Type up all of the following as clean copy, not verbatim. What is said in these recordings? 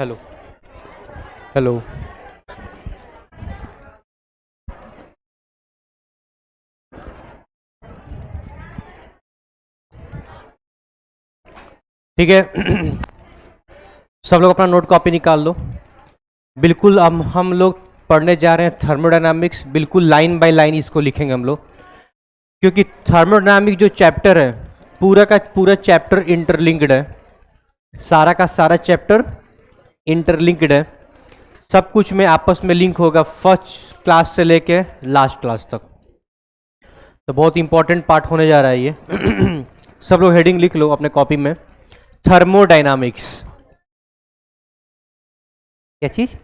Hello hello. ठीक है। सब लोग अपना नोट कॉपी निकाल लो। बिल्कुल हम लोग पढ़ने जा रहे हैं थर्मोडायनामिक्स, बिल्कुल लाइन बाय लाइन इसको लिखेंगे हम लोग, क्योंकि थर्मोडायनामिक जो चैप्टर है पूरा का पूरा चैप्टर इंटरलिंक्ड है। सारा का सारा चैप्टर इंटरलिंक्ड है। सब कुछ में आपस में लिंक होगा, फर्स्ट क्लास से लेके लास्ट क्लास तक। तो बहुत इंपॉर्टेंट पार्ट होने जा रहा है ये। सब लोग हेडिंग लिख लो अपने कॉपी में, थर्मोडायनामिक्स। क्या चीज?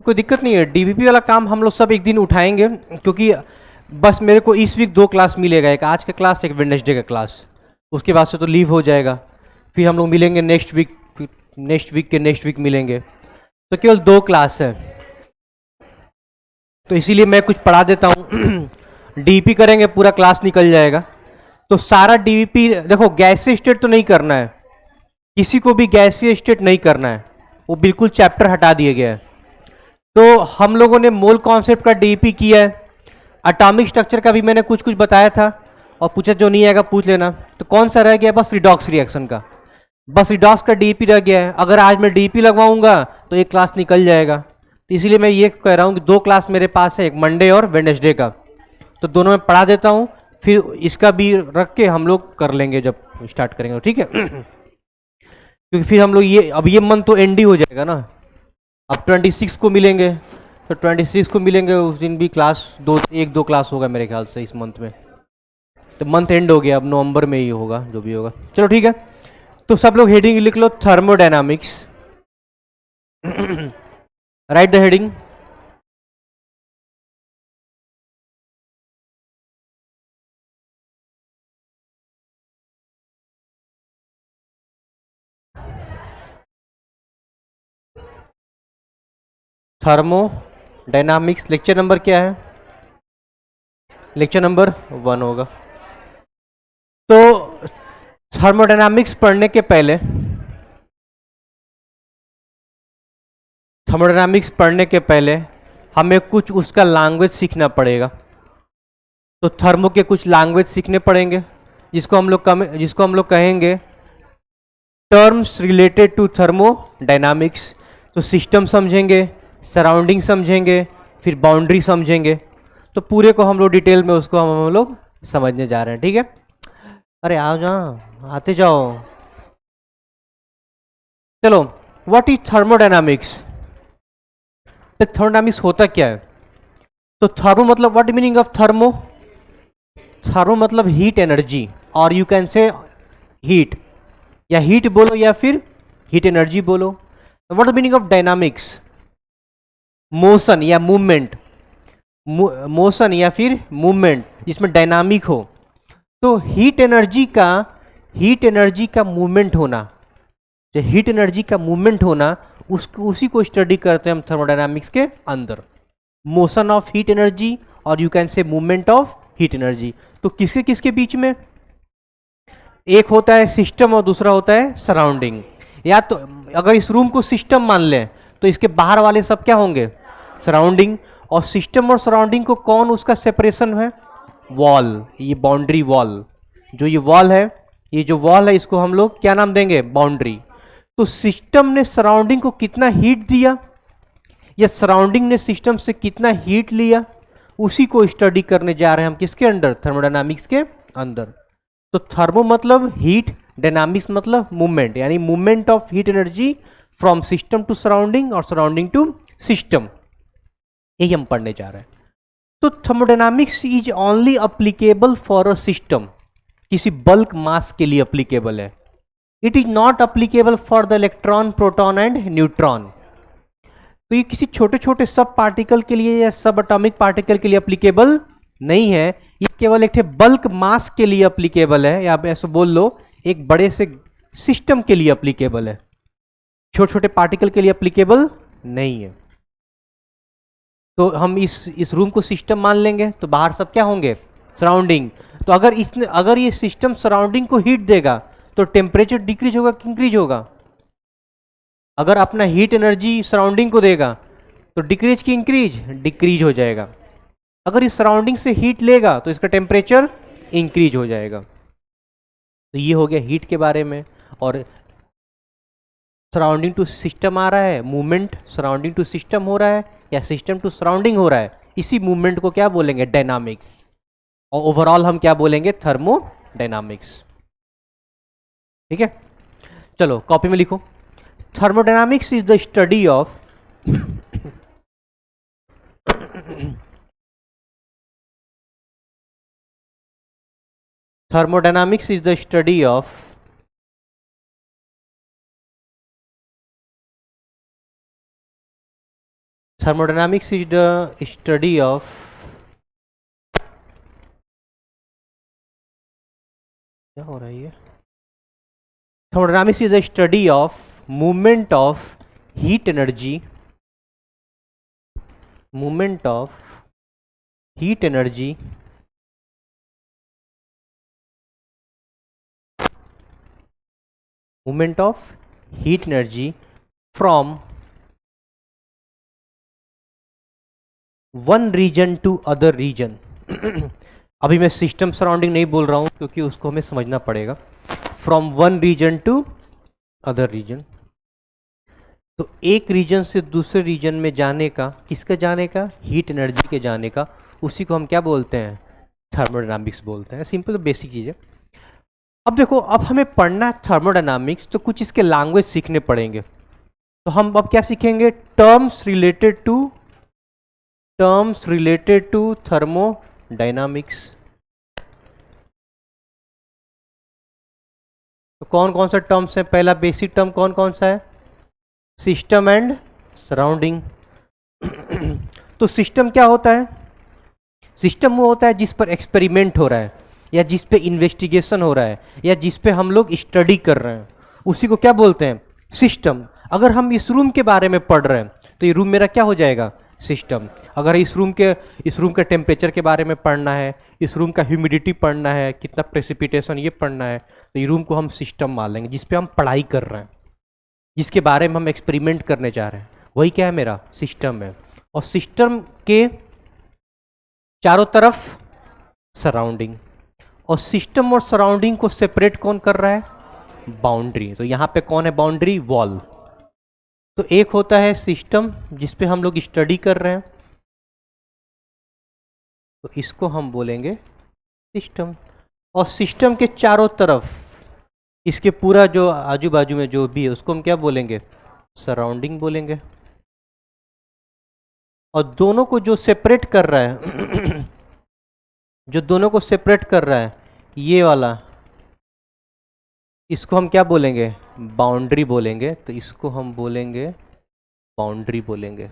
कोई दिक्कत नहीं है, डीबीपी वाला काम हम लोग सब एक दिन उठाएंगे, क्योंकि बस मेरे को इस वीक 2 क्लास मिलेगा, एक आज का क्लास, एक वेडनेसडे का क्लास। उसके बाद से तो लीव हो जाएगा, फिर हम लोग मिलेंगे नेक्स्ट वीक के नेक्स्ट वीक मिलेंगे। तो केवल 2 क्लास है, तो इसीलिए मैं कुछ पढ़ा देता हूँ। डीपी करेंगे पूरा क्लास निकल जाएगा। तो सारा डीपी देखो, गैसीय स्टेट तो नहीं करना है, किसी को भी गैसीय स्टेट नहीं करना है, वो बिल्कुल चैप्टर हटा दिया गया है। तो हम लोगों ने मोल कॉन्सेप्ट का डीपी किया है, एटॉमिक स्ट्रक्चर का भी मैंने कुछ कुछ बताया था, और पूछा जो नहीं आएगा पूछ लेना। तो कौन सा रह गया? बस रिडॉक्स रिएक्शन का, बस रिडॉक्स का डीपी रह गया है। अगर आज मैं डीपी लगवाऊंगा तो एक क्लास निकल जाएगा। तो इसीलिए मैं ये कह रहा हूँ कि 2 क्लास मेरे पास है, एक मंडे और वेडनेसडे का, तो दोनों में पढ़ा देता हूँ, फिर इसका भी रख के हम लोग कर लेंगे जब स्टार्ट करेंगे, ठीक है? क्योंकि फिर हम लोग अब ये मंथ तो एंड ही हो जाएगा ना, अब 26 को मिलेंगे, तो 26 को मिलेंगे उस दिन भी क्लास 1-2 क्लास होगा मेरे ख्याल से इस मंथ में। तो मंथ एंड हो गया, अब नवंबर में ही होगा जो भी होगा। चलो ठीक है, तो सब लोग हेडिंग लिख लो, thermodynamics. Right the heading. Thermodynamics lecture number क्या है? लेक्चर नंबर 1 होगा। तो थर्मोडायनामिक्स पढ़ने के पहले हमें कुछ उसका लैंग्वेज सीखना पड़ेगा। तो थर्मो के कुछ लैंग्वेज सीखने पड़ेंगे, जिसको हम लोग कहेंगे टर्म्स रिलेटेड टू थर्मोडायनामिक्स। तो सिस्टम समझेंगे, सराउंडिंग समझेंगे, फिर बाउंड्री समझेंगे। तो पूरे को हम लोग डिटेल में उसको हम लोग समझने जा रहे हैं, ठीक है? अरे आओ जाओ, आते जाओ। चलो, व्हाट इज थर्मोडायनामिक्स? थर्मोडायनामिक्स होता क्या है? तो थर्मो मतलब, what meaning of thermo? Thermo मतलब हीट एनर्जी, और यू कैन से हीट, या हीट बोलो या फिर हीट एनर्जी बोलो। What meaning of dynamics? Motion या मूवमेंट, मोशन या फिर मूवमेंट जिसमें डायनामिक हो। तो हीट एनर्जी का मूवमेंट होना, जो हीट एनर्जी का मूवमेंट होना, उसी को स्टडी करते हैं हम थर्मोडायनामिक्स के अंदर। मोशन ऑफ हीट एनर्जी, और you can say movement of heat energy. तो किसके किसके बीच में? एक होता है सिस्टम और दूसरा होता है सराउंडिंग। या तो अगर इस रूम को सिस्टम मान लें तो इसके बाहर वाले सब क्या होंगे? सराउंडिंग। और सिस्टम और सराउंडिंग को कौन उसका सेपरेशन है? वॉल, ये बाउंड्री वॉल। जो ये वॉल है, इसको हम लोग क्या नाम देंगे? बाउंड्री। तो सिस्टम ने सराउंडिंग को कितना हीट दिया, या सराउंडिंग ने सिस्टम से कितना हीट लिया, उसी को स्टडी करने जा रहे हैं हम। किसके अंडर? थर्मोडायनामिक्स के अंदर। तो थर्मो मतलब हीट, डायनामिक्स मतलब मूवमेंट, यानी movement of heat energy from system to surrounding और सराउंडिंग टू सिस्टम, यही हम पढ़ने जा रहे हैं। तो thermodynamics is only applicable for a system, किसी बल्क मास के लिए अप्लीकेबल है। It is not applicable for the electron, proton and neutron. तो ये किसी छोटे छोटे सब पार्टिकल के लिए या सब एटॉमिक पार्टिकल के लिए अप्लीकेबल नहीं है, ये केवल एक बल्क मास के लिए अप्लीकेबल है, या आप ऐसे बोल लो एक बड़े से सिस्टम के लिए अप्लीकेबल है, छोटे छोटे पार्टिकल के लिए अप्लीकेबल नहीं है। तो हम इस रूम को सिस्टम मान लेंगे, तो बाहर सब क्या होंगे, सराउंडिंग। तो अगर ये सिस्टम सराउंडिंग को हीट देगा तो टेम्परेचर डिक्रीज होगा कि इंक्रीज होगा? अगर अपना हीट एनर्जी सराउंडिंग को देगा तो डिक्रीज की इंक्रीज, डिक्रीज हो जाएगा। अगर इस सराउंडिंग से हीट लेगा तो इसका टेम्परेचर इंक्रीज हो जाएगा। तो ये हो गया हीट के बारे में। और सराउंडिंग टू सिस्टम आ रहा है, मूवमेंट सराउंडिंग टू सिस्टम हो रहा है या सिस्टम टू सराउंडिंग हो रहा है, इसी मूवमेंट को क्या बोलेंगे, डायनामिक्स। और ओवरऑल हम क्या बोलेंगे, थर्मोडायनामिक्स। ठीक है, चलो कॉपी में लिखो। Thermodynamics is the study of thermodynamics is the study of thermodynamics is the study of क्या हो रहा है ये, thermodynamics is the study of movement of heat energy, movement of heat energy movement of heat energy from one region to other region. अभी मैं system surrounding नहीं बोल रहा हूं क्योंकि उसको हमें समझना पड़ेगा। From one region to other region, तो एक रीजन से दूसरे रीजन में जाने का, किसका जाने का, हीट एनर्जी के जाने का, उसी को हम क्या बोलते हैं, थर्मोडायनामिक्स बोलते हैं। सिंपल बेसिक चीज़ है। अब देखो, अब हमें पढ़ना है थर्मोडायनामिक्स, तो कुछ इसके लैंग्वेज सीखने पड़ेंगे। तो हम अब क्या सीखेंगे, टर्म्स रिलेटेड टू थर्मोडायनामिक्स। तो कौन कौन सा टर्म्स है, पहला बेसिक टर्म कौन कौन सा है, सिस्टम एंड सराउंडिंग। तो सिस्टम क्या होता है, सिस्टम वो होता है जिस पर एक्सपेरिमेंट हो रहा है, या जिस पे इन्वेस्टिगेशन हो रहा है, या जिस पे हम लोग स्टडी कर रहे हैं, उसी को क्या बोलते हैं, सिस्टम। अगर हम इस रूम के बारे में पढ़ रहे हैं तो ये रूम मेरा क्या हो जाएगा, सिस्टम। अगर इस रूम के टेम्परेचर के बारे में पढ़ना है, इस रूम का ह्यूमिडिटी पढ़ना है, कितना प्रेसिपिटेशन ये पढ़ना है, तो ये रूम को हम सिस्टम मान लेंगे, जिस पे हम पढ़ाई कर रहे हैं, जिसके बारे में हम एक्सपेरिमेंट करने जा रहे हैं, वही क्या है, मेरा सिस्टम है। और सिस्टम के चारों तरफ सराउंडिंग, और सिस्टम और सराउंडिंग को सेपरेट कौन कर रहा है, बाउंड्री। तो यहां पे कौन है, बाउंड्री, वॉल। तो एक होता है सिस्टम जिसपे हम लोग स्टडी कर रहे हैं, तो इसको हम बोलेंगे सिस्टम। और सिस्टम के चारों तरफ, इसके पूरा जो आजू बाजू में जो भी है, उसको हम क्या बोलेंगे, सराउंडिंग बोलेंगे। और दोनों को जो सेपरेट कर रहा है जो दोनों को सेपरेट कर रहा है, ये वाला, इसको हम क्या बोलेंगे, बाउंड्री बोलेंगे। तो इसको हम बोलेंगे बाउंड्री बोलेंगे।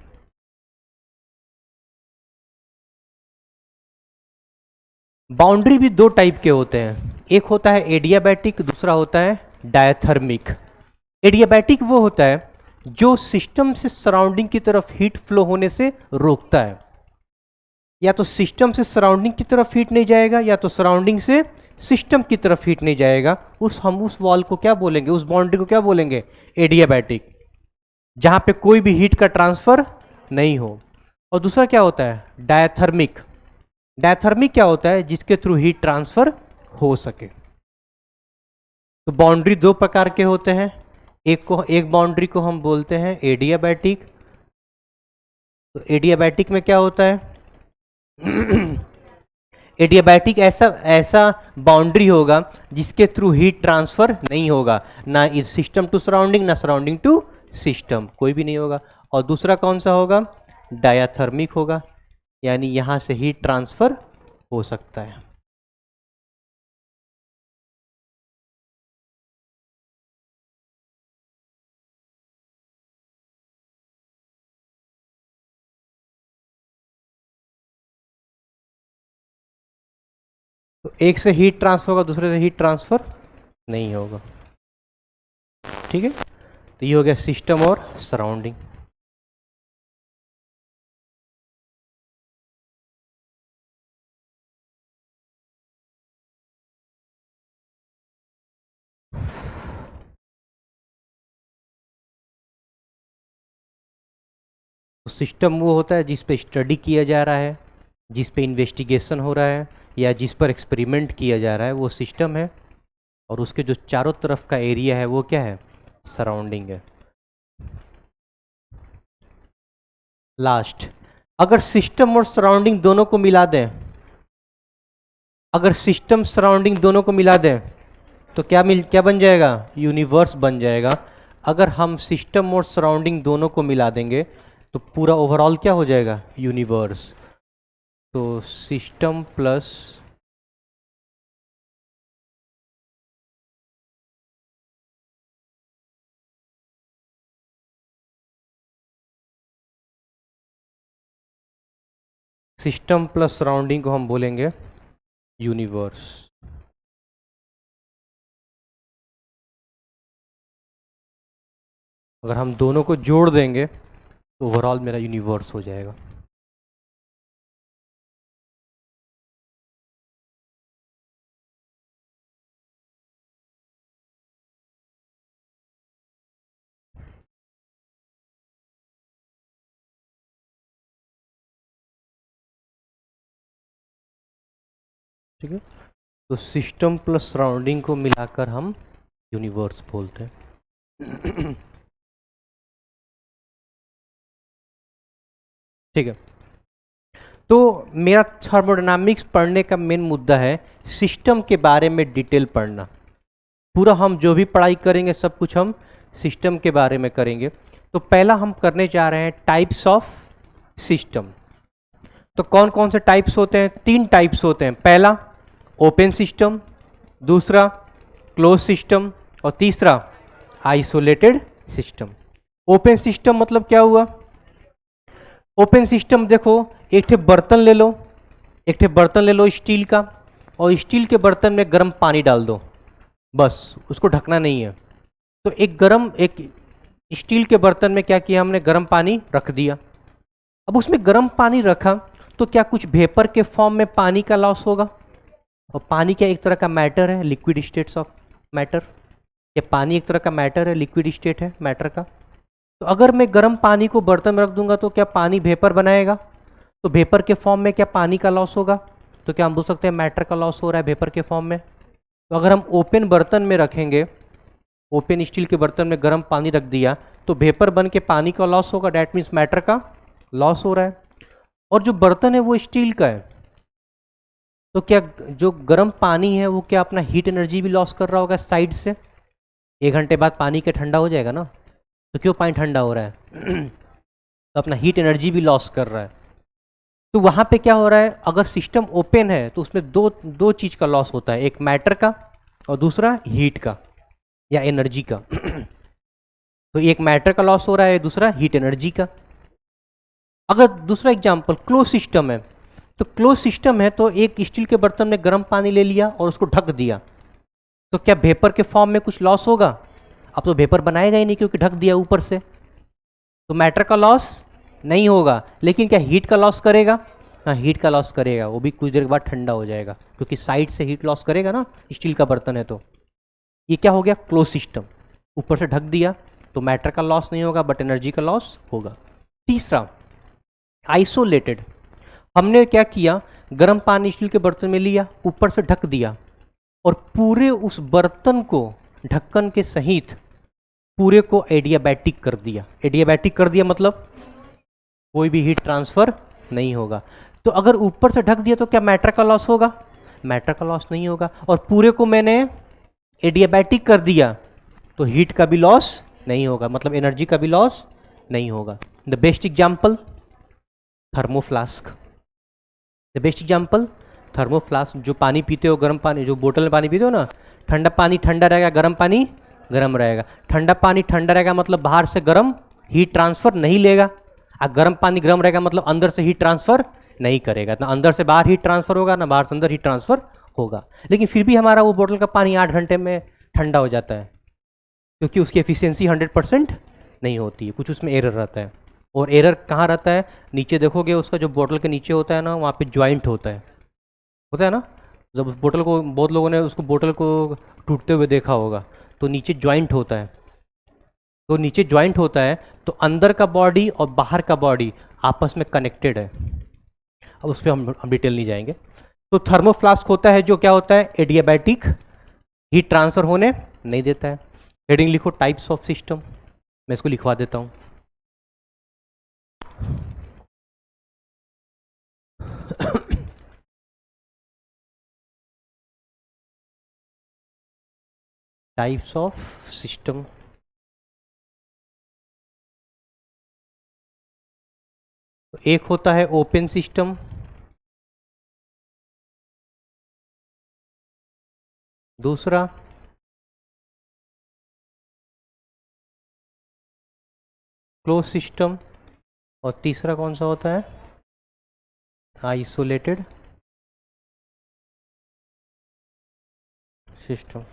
बाउंड्री भी दो टाइप के होते हैं, एक होता है एडियाबैटिक, दूसरा होता है डायथर्मिक। एडियाबैटिक वो होता है जो सिस्टम से सराउंडिंग की तरफ हीट फ्लो होने से रोकता है। या तो सिस्टम से सराउंडिंग की तरफ हीट नहीं जाएगा, या तो सराउंडिंग से सिस्टम की तरफ हीट नहीं जाएगा। हम उस वॉल को क्या बोलेंगे, उस बाउंड्री को क्या बोलेंगे, एडियाबैटिक, जहां पे कोई भी हीट का ट्रांसफर नहीं हो। और दूसरा क्या होता है, डायथर्मिक। डायथर्मिक क्या होता है, जिसके थ्रू हीट ट्रांसफर हो सके। तो बाउंड्री दो प्रकार के होते हैं, एक बाउंड्री को हम बोलते हैं एडियाबैटिक। तो एडियाबैटिक में क्या होता है एडियाबैटिक ऐसा बाउंड्री होगा जिसके थ्रू हीट ट्रांसफर नहीं होगा, ना इस सिस्टम टू सराउंडिंग, ना सराउंडिंग टू सिस्टम, कोई भी नहीं होगा। और दूसरा कौन सा होगा, डायाथर्मिक होगा, यानी यहां से हीट ट्रांसफर हो सकता है। तो एक से हीट ट्रांसफर होगा, दूसरे से हीट ट्रांसफर नहीं होगा। ठीक है, तो ये हो गया सिस्टम और सराउंडिंग। तो सिस्टम वो होता है जिस पे स्टडी किया जा रहा है, जिस पे इन्वेस्टिगेशन हो रहा है, या जिस पर एक्सपेरिमेंट किया जा रहा है, वो सिस्टम है। और उसके जो चारों तरफ का एरिया है वो क्या है, सराउंडिंग है। लास्ट, अगर सिस्टम और सराउंडिंग दोनों को मिला दें, अगर सिस्टम सराउंडिंग दोनों को मिला दें तो क्या बन जाएगा, यूनिवर्स बन जाएगा। अगर हम सिस्टम और सराउंडिंग दोनों को मिला देंगे तो पूरा ओवरऑल क्या हो जाएगा, यूनिवर्स। तो system plus system plus surrounding को हम बोलेंगे यूनिवर्स। अगर हम दोनों को जोड़ देंगे तो ओवरऑल मेरा यूनिवर्स हो जाएगा। ठीक है, तो सिस्टम प्लस सराउंडिंग को मिलाकर हम यूनिवर्स बोलते हैं। ठीक है, तो मेरा थर्मोडायनामिक्स पढ़ने का मेन मुद्दा है सिस्टम के बारे में डिटेल पढ़ना। पूरा हम जो भी पढ़ाई करेंगे सब कुछ हम सिस्टम के बारे में करेंगे। तो पहला हम करने जा रहे हैं टाइप्स ऑफ सिस्टम। तो कौन कौन से टाइप्स होते हैं, 3 टाइप्स होते हैं। पहला ओपन सिस्टम, दूसरा क्लोज सिस्टम, और तीसरा आइसोलेटेड सिस्टम। ओपन सिस्टम मतलब क्या हुआ, ओपन सिस्टम देखो, एक ठे बर्तन ले लो, एक ठे बर्तन ले लो स्टील का, और स्टील के बर्तन में गर्म पानी डाल दो, बस उसको ढकना नहीं है। तो एक स्टील के बर्तन में क्या किया हमने, गर्म पानी रख दिया। अब उसमें गर्म पानी रखा तो क्या कुछ वेपर के फॉर्म में पानी का लॉस होगा। और पानी क्या एक तरह का मैटर है, लिक्विड स्टेट्स ऑफ मैटर, या पानी एक तरह का मैटर है, लिक्विड स्टेट है मैटर का। तो अगर मैं गर्म पानी को बर्तन में रख दूंगा तो क्या पानी वेपर बनाएगा, तो वेपर के फॉर्म में क्या पानी का लॉस होगा, तो क्या हम बोल सकते हैं मैटर का लॉस हो रहा है वेपर के फॉर्म में। तो अगर हम ओपन बर्तन में रखेंगे, ओपन स्टील के बर्तन में गर्म पानी रख दिया तो वेपर बन के पानी का लॉस होगा, डैट मीन्स मैटर का लॉस हो रहा है। और जो बर्तन है वो स्टील का है, तो क्या जो गर्म पानी है वो क्या अपना हीट एनर्जी भी लॉस कर रहा होगा साइड से। 1 घंटे बाद पानी के ठंडा हो जाएगा ना, तो क्यों पानी ठंडा हो रहा है तो अपना हीट एनर्जी भी लॉस कर रहा है। तो वहाँ पे क्या हो रहा है, अगर सिस्टम ओपन है तो उसमें दो चीज़ का लॉस होता है, एक मैटर का और दूसरा हीट का या एनर्जी का। तो एक मैटर का लॉस हो रहा है, दूसरा हीट एनर्जी का। अगर दूसरा एग्जांपल क्लोज सिस्टम है, तो क्लोज सिस्टम है तो एक स्टील के बर्तन में गर्म पानी ले लिया और उसको ढक दिया, तो क्या वेपर के फॉर्म में कुछ लॉस होगा, अब तो वेपर बनाएगा ही नहीं क्योंकि ढक दिया ऊपर से, तो मैटर का लॉस नहीं होगा। लेकिन क्या हीट का लॉस करेगा, हाँ हीट का लॉस करेगा, वो भी कुछ देर के बाद ठंडा हो जाएगा क्योंकि साइड से हीट लॉस करेगा ना, स्टील का बर्तन है। तो ये क्या हो गया, क्लोज सिस्टम, ऊपर से ढक दिया तो मैटर का लॉस नहीं होगा बट एनर्जी का लॉस होगा। तीसरा आइसोलेटेड, हमने क्या किया, गर्म पानी स्टील के बर्तन में लिया, ऊपर से ढक दिया और पूरे उस बर्तन को ढक्कन के सहित पूरे को एडियाबैटिक कर दिया। एडियाबैटिक कर दिया मतलब कोई भी हीट ट्रांसफर नहीं होगा। तो अगर ऊपर से ढक दिया तो क्या मैटर का लॉस होगा, मैटर का लॉस नहीं होगा। और पूरे को मैंने एडियाबैटिक कर दिया तो हीट का भी लॉस नहीं होगा, मतलब एनर्जी का भी लॉस नहीं होगा। The best example thermoflask, the best example thermoflask. जो पानी पीते हो, गर्म पानी, जो बोतल में पानी पीते हो ना, ठंडा पानी ठंडा रहेगा, गर्म पानी गर्म रहेगा। ठंडा पानी ठंडा रहेगा मतलब बाहर से गर्म हीट ट्रांसफर नहीं लेगा, और गर्म पानी गर्म रहेगा मतलब अंदर से हीट ट्रांसफर नहीं करेगा। ना अंदर से बाहर हीट ट्रांसफर होगा, ना बाहर से अंदर हीट ट्रांसफर होगा, लेकिन फिर भी हमारा वो बोतल का पानी 8 घंटे में ठंडा हो जाता है, क्योंकि उसकी एफिशिएंसी 100% नहीं होती है, कुछ उसमें एरर रहता है। और एरर कहाँ रहता है, नीचे देखोगे उसका जो बोतल के नीचे होता है ना, वहाँ पे जॉइंट होता है ना। जब उस बोतल को, बहुत लोगों ने उसको बोतल को टूटते हुए देखा होगा, तो नीचे जॉइंट होता है। तो नीचे जॉइंट होता है तो अंदर का बॉडी और बाहर का बॉडी आपस में कनेक्टेड है। अब उस पर हम डिटेल नहीं जाएंगे। तो थर्मोफ्लास्क होता है जो क्या होता है, एडियाबैटिक, हीट ट्रांसफर होने नहीं देता है। हेडिंग लिखो, टाइप्स ऑफ सिस्टम, मैं इसको लिखवा देता हूँ। टाइप्स ऑफ सिस्टम, तो एक होता है ओपन सिस्टम, दूसरा क्लोज सिस्टम, और तीसरा कौन सा होता है, आइसोलेटेड सिस्टम।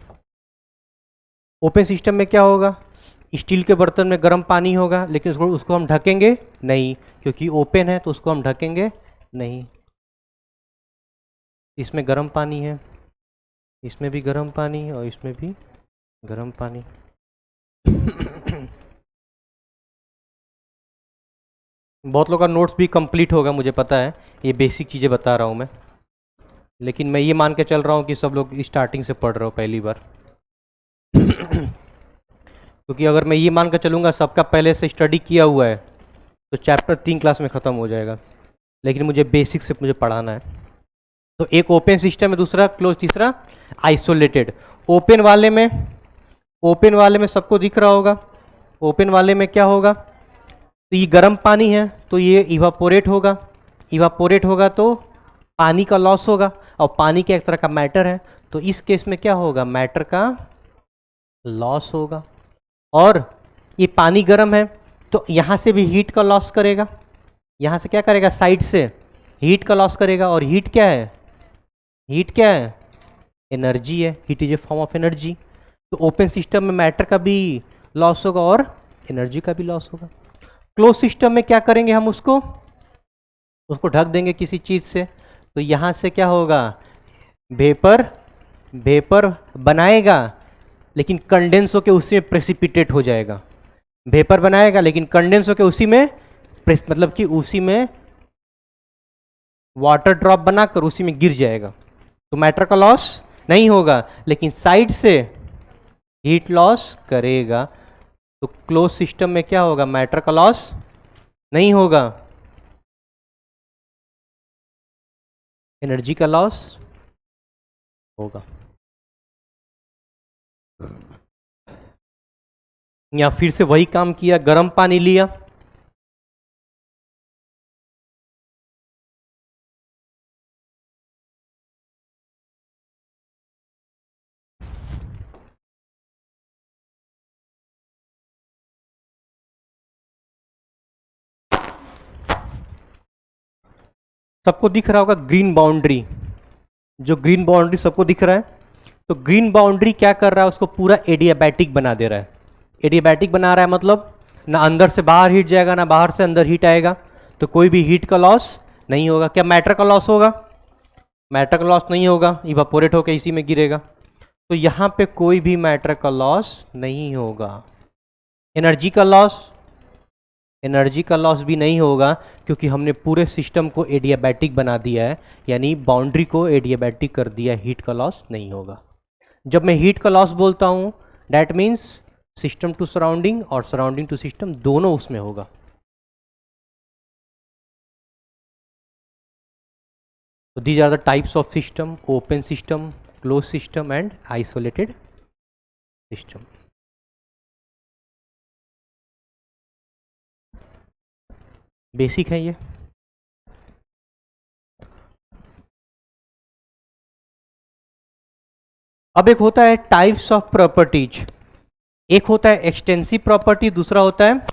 ओपन सिस्टम में क्या होगा, स्टील के बर्तन में गर्म पानी होगा, लेकिन उसको हम ढकेंगे नहीं, क्योंकि ओपन है तो उसको हम ढकेंगे नहीं। इसमें गर्म पानी है, इसमें भी गर्म पानी, और इसमें भी गर्म पानी। बहुत लोगों का नोट्स भी कंप्लीट होगा, मुझे पता है, ये बेसिक चीज़ें बता रहा हूँ मैं, लेकिन मैं ये मान के चल रहा हूँ कि सब लोग स्टार्टिंग से पढ़ रहे हो पहली बार। क्योंकि अगर मैं ये मान कर चलूँगा सबका पहले से स्टडी किया हुआ है, तो चैप्टर 3 क्लास में ख़त्म हो जाएगा, लेकिन मुझे बेसिक से मुझे पढ़ाना है। तो एक ओपन सिस्टम है, दूसरा क्लोज, तीसरा आइसोलेटेड। ओपन वाले में सबको दिख रहा होगा, ओपन वाले में क्या होगा, तो ये गर्म पानी है तो ये इवापोरेट होगा तो पानी का लॉस होगा, और पानी का एक तरह का मैटर है, तो इस केस में क्या होगा, मैटर का लॉस होगा। और ये पानी गर्म है तो यहाँ से भी हीट का लॉस करेगा, यहाँ से क्या करेगा, साइड से हीट का लॉस करेगा। और हीट क्या है, एनर्जी है, heat is a form of energy. तो ओपन सिस्टम में मैटर का भी लॉस होगा और एनर्जी का भी लॉस होगा। क्लोज सिस्टम में क्या करेंगे, हम उसको ढक देंगे किसी चीज़ से, तो यहाँ से क्या होगा, वेपर बनाएगा, लेकिन कंडेंस होकर उसी में प्रेसिपिटेट हो जाएगा। वेपर बनाएगा लेकिन कंडेंस होकर उसी में मतलब कि उसी में वाटर ड्रॉप बनाकर उसी में गिर जाएगा, तो मैटर का लॉस नहीं होगा, लेकिन साइड से हीट लॉस करेगा। तो क्लोज सिस्टम में क्या होगा, मैटर का लॉस नहीं होगा, एनर्जी का लॉस होगा। या फिर से वही काम किया, गर्म पानी लिया, सबको दिख रहा होगा ग्रीन बाउंड्री, जो ग्रीन बाउंड्री सबको दिख रहा है, तो ग्रीन बाउंड्री क्या कर रहा है, उसको पूरा एडियाबैटिक बना दे रहा है। एडियाबैटिक बना रहा है मतलब ना अंदर से बाहर हीट जाएगा ना बाहर से अंदर हीट आएगा, तो कोई भी हीट का लॉस नहीं होगा। क्या मैटर का लॉस होगा, मैटर का लॉस नहीं होगा, इवापोरेट होकर इसी में गिरेगा, तो यहाँ पे कोई भी मैटर का लॉस नहीं होगा। एनर्जी का लॉस भी नहीं होगा, क्योंकि हमने पूरे सिस्टम को एडियाबैटिक बना दिया है, यानी बाउंड्री को एडियाबैटिक कर दिया, हीट का लॉस नहीं होगा। जब मैं हीट का लॉस बोलता हूँ, that means system to surrounding और सराउंडिंग टू सिस्टम दोनों उसमें होगा। तो these are the types of system, open system, close system and isolated system. Basic है ये। अब एक होता है टाइप्स ऑफ प्रॉपर्टीज, एक होता है एक्सटेंसिव प्रॉपर्टी, दूसरा होता है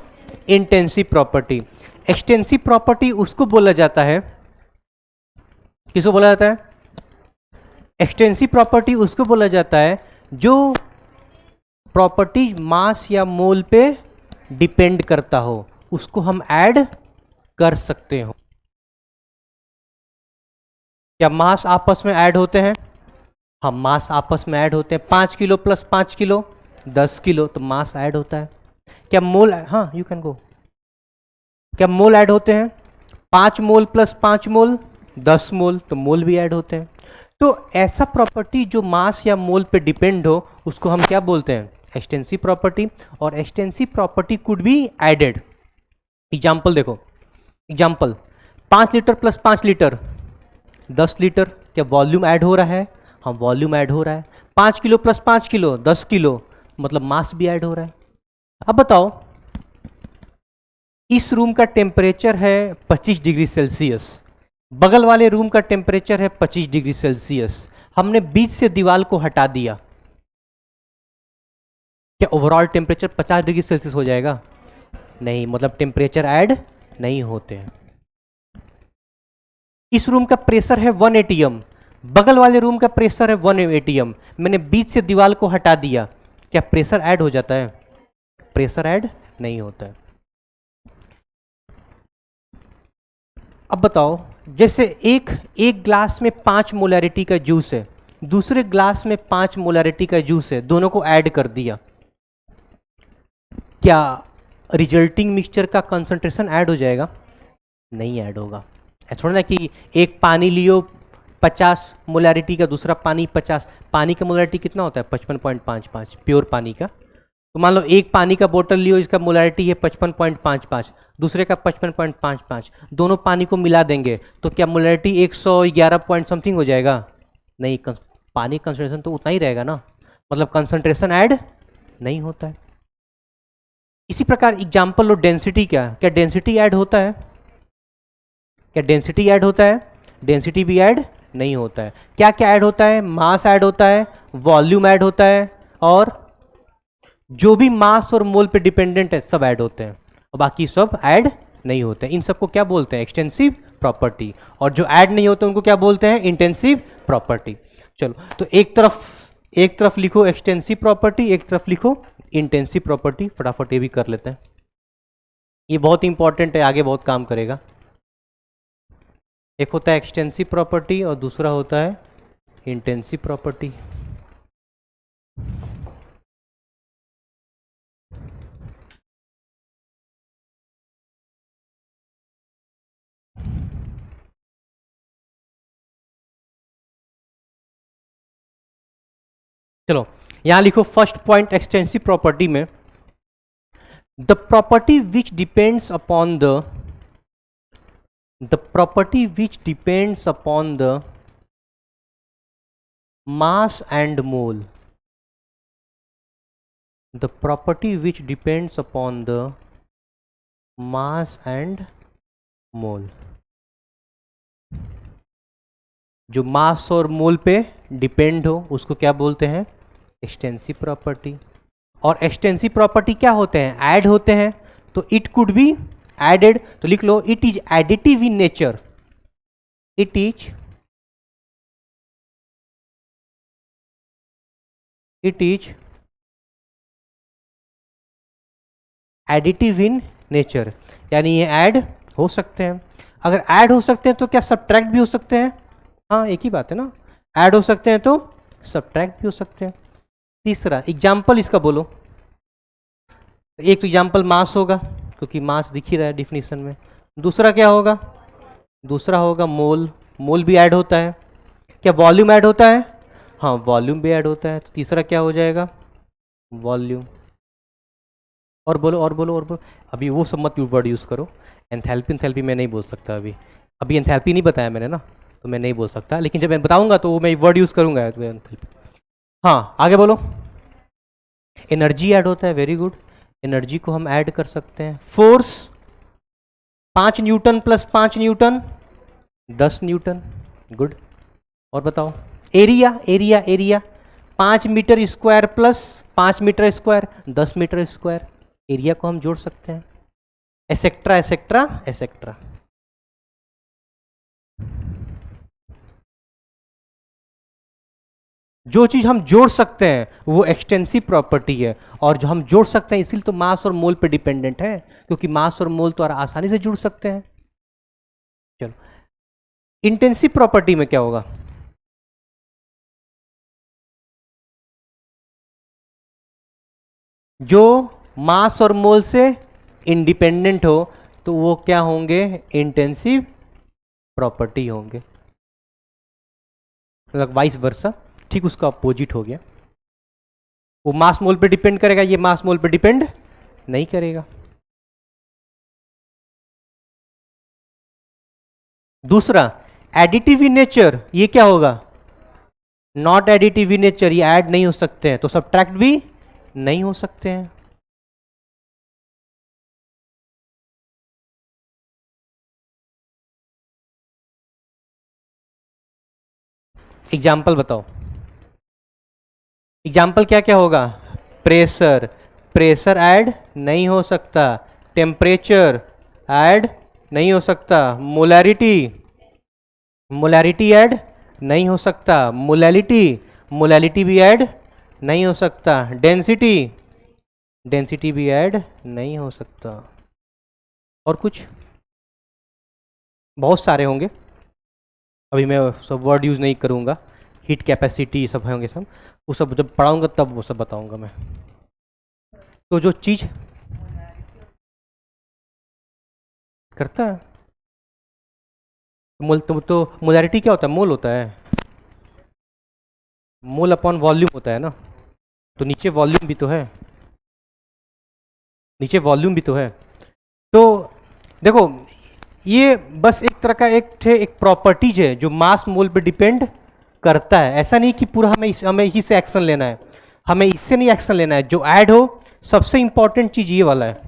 इंटेंसिव प्रॉपर्टी। एक्सटेंसिव प्रॉपर्टी उसको बोला जाता है, किसको बोला जाता है, एक्सटेंसिव प्रॉपर्टी उसको बोला जाता है जो प्रॉपर्टीज मास या मोल पे डिपेंड करता हो, उसको हम ऐड कर सकते हो। क्या मास आपस में ऐड होते हैं? हाँ, मास आपस में ऐड होते हैं। 5 किलो प्लस 5 किलो 10 किलो, तो मास ऐड होता है। क्या मोल, हाँ यू कैन गो, क्या मोल ऐड होते हैं? 5 मोल प्लस 5 मोल 10 मोल, तो मोल भी ऐड होते हैं। तो ऐसा प्रॉपर्टी जो मास या मोल पे डिपेंड हो उसको हम क्या बोलते हैं? Extensive property. और extensive property could be added. Example देखो, example 5 litre plus 5 litre 10 litre, क्या वॉल्यूम ऐड हो रहा है? हाँ, वॉल्यूम ऐड हो रहा है। 5 किलो प्लस 5 किलो 10 किलो, मतलब मास भी ऐड हो रहा है। अब बताओ, इस रूम का टेम्परेचर है 25 डिग्री सेल्सियस, बगल वाले रूम का टेम्परेचर है 25 डिग्री सेल्सियस, हमने बीच से दीवार को हटा दिया, क्या ओवरऑल टेम्परेचर 50 डिग्री सेल्सियस हो जाएगा? नहीं, मतलब टेम्परेचर ऐड नहीं होते हैं। इस रूम का प्रेशर है 1 एटीएम, बगल वाले रूम का प्रेशर है 1 एटीएम, मैंने बीच से दीवार को हटा दिया, क्या प्रेशर ऐड हो जाता है? प्रेशर ऐड नहीं होता है। अब बताओ, जैसे एक ग्लास में 5 मोलैरिटी का जूस है, दूसरे ग्लास में 5 मोलैरिटी का जूस है, दोनों को ऐड कर दिया, क्या रिजल्टिंग मिक्सचर का कंसंट्रेशन ऐड हो जाएगा? नहीं ऐड होगा। ऐसा थोड़ा ना कि एक पानी लियो 50 मोलैरिटी का, दूसरा पानी 50, पानी का मोलैरिटी कितना होता है? 55.55 प्योर पानी का। तो मान लो एक पानी का बोतल लियो, इसका मोलैरिटी है 55.55, दूसरे का 55.55, दोनों पानी को मिला देंगे तो क्या मोलैरिटी 111 पॉइंट समथिंग हो जाएगा? नहीं, पानी कंसंट्रेशन तो उतना ही रहेगा ना, मतलब कंसंट्रेशन ऐड नहीं होता है। इसी प्रकार एग्जाम्पल लो, डेंसिटी, क्या डेंसिटी ऐड होता है? क्या डेंसिटी ऐड होता है? डेंसिटी भी ऐड नहीं होता है। क्या क्या ऐड होता है? मास ऐड होता है, वॉल्यूम ऐड होता है, और जो भी मास और मोल पे डिपेंडेंट है सब ऐड होते हैं, और बाकी सब ऐड नहीं होते हैं। इन सबको क्या बोलते हैं? Extensive property. और जो ऐड नहीं होते उनको क्या बोलते हैं? Intensive property. चलो, तो एक तरफ लिखो एक्सटेंसिव प्रॉपर्टी, एक तरफ लिखो इंटेंसिव प्रॉपर्टी, फटाफट ये भी कर लेते हैं। ये बहुत इंपॉर्टेंट है, आगे बहुत काम करेगा। एक होता है एक्सटेंसिव प्रॉपर्टी और दूसरा होता है इंटेंसिव प्रॉपर्टी। चलो, यहां लिखो फर्स्ट पॉइंट एक्सटेंसिव प्रॉपर्टी में, the property which depends upon the property which depends upon the mass and mole, the property which depends upon the mass and mole, जो मास और मोल पे डिपेंड हो उसको क्या बोलते हैं? Extensive property. और एक्सटेंसिव प्रॉपर्टी क्या होते हैं? ऐड होते हैं, तो इट कुड बी एडेड, तो लिख लो it is additive in nature, it is additive in nature, यानी ये ऐड हो सकते हैं। अगर ऐड हो सकते हैं तो क्या सब्ट्रैक्ट भी हो सकते हैं? हाँ, एक ही बात है ना, ऐड हो सकते हैं तो सब्ट्रैक्ट भी हो सकते हैं। तीसरा एग्जाम्पल इसका बोलो। एक तो एग्जाम्पल मास होगा, क्योंकि मास दिख ही रहा है डिफिनीशन में। दूसरा क्या होगा? दूसरा होगा मोल, मोल भी ऐड होता है। क्या वॉल्यूम ऐड होता है? हाँ, वॉल्यूम भी ऐड होता है। तो तीसरा क्या हो जाएगा? वॉल्यूम। और बोलो और बोलो और बोलो, अभी वो सब मत वर्ड यूज़ करो। एंथैल्पी मैं नहीं बोल सकता अभी, अभी एंथैल्पी नहीं बताया मैंने ना, तो मैं नहीं बोल सकता, लेकिन जब मैं बताऊंगा तो मैं वर्ड यूज़ करूंगा तो एंथैल्पी। हाँ, आगे बोलो। एनर्जी ऐड होता है, वेरी गुड, एनर्जी को हम ऐड कर सकते हैं। Force, 5 newton plus 5 newton 10 newton, good. और बताओ, area area area 5 metre square plus 5 metre square 10 metre square, area को हम जोड़ सकते हैं, एसेक्ट्रा एसेक्ट्रा एसेक्ट्रा। जो चीज हम जोड़ सकते हैं वो एक्सटेंसिव प्रॉपर्टी है, और जो हम जोड़ सकते हैं इसीलिए तो मास और मोल पे डिपेंडेंट है, क्योंकि मास और मोल तो आसानी से जुड़ सकते हैं। चलो, इंटेंसिव प्रॉपर्टी में क्या होगा? जो मास और मोल से इंडिपेंडेंट हो तो वो क्या होंगे? इंटेंसिव प्रॉपर्टी होंगे। मतलब वाइस वर्सा, ठीक उसका अपोजिट हो गया। वो मास मोल पे डिपेंड करेगा, ये मास मोल पे डिपेंड नहीं करेगा। दूसरा, एडिटिव इन नेचर, ये क्या होगा? नॉट एडिटिव इन नेचर, ये ऐड नहीं हो सकते हैं तो सब्ट्रैक्ट भी नहीं हो सकते हैं। एग्जाम्पल बताओ, एग्जाम्पल क्या क्या होगा? प्रेशर, प्रेशर ऐड नहीं हो सकता। टेम्परेचर ऐड नहीं हो सकता। मोलैरिटी, मोलैरिटी ऐड नहीं हो सकता। मोलैलिटी, मोलैलिटी भी ऐड नहीं हो सकता। डेंसिटी, डेंसिटी भी ऐड नहीं हो सकता। और कुछ बहुत सारे होंगे, अभी मैं सब वर्ड यूज़ नहीं करूँगा। हीट कैपेसिटी सब होंगे, सब वो सब जब पढ़ाऊँगा तब वो सब बताऊँगा मैं। तो जो चीज़ करता है मोल, तो मोलैरिटी क्या होता है? मोल होता है, मोल अपॉन वॉल्यूम होता है ना। तो नीचे वॉल्यूम भी तो है, नीचे वॉल्यूम भी तो है। तो देखो, ये बस एक तरह का एक प्रॉपर्टीज है जो मास मोल पे डिपेंड करता है। ऐसा नहीं कि पूरा हमें इसी से एक्शन लेना है, हमें इससे नहीं एक्शन लेना है। जो ऐड हो, सबसे इंपॉर्टेंट चीज ये वाला है,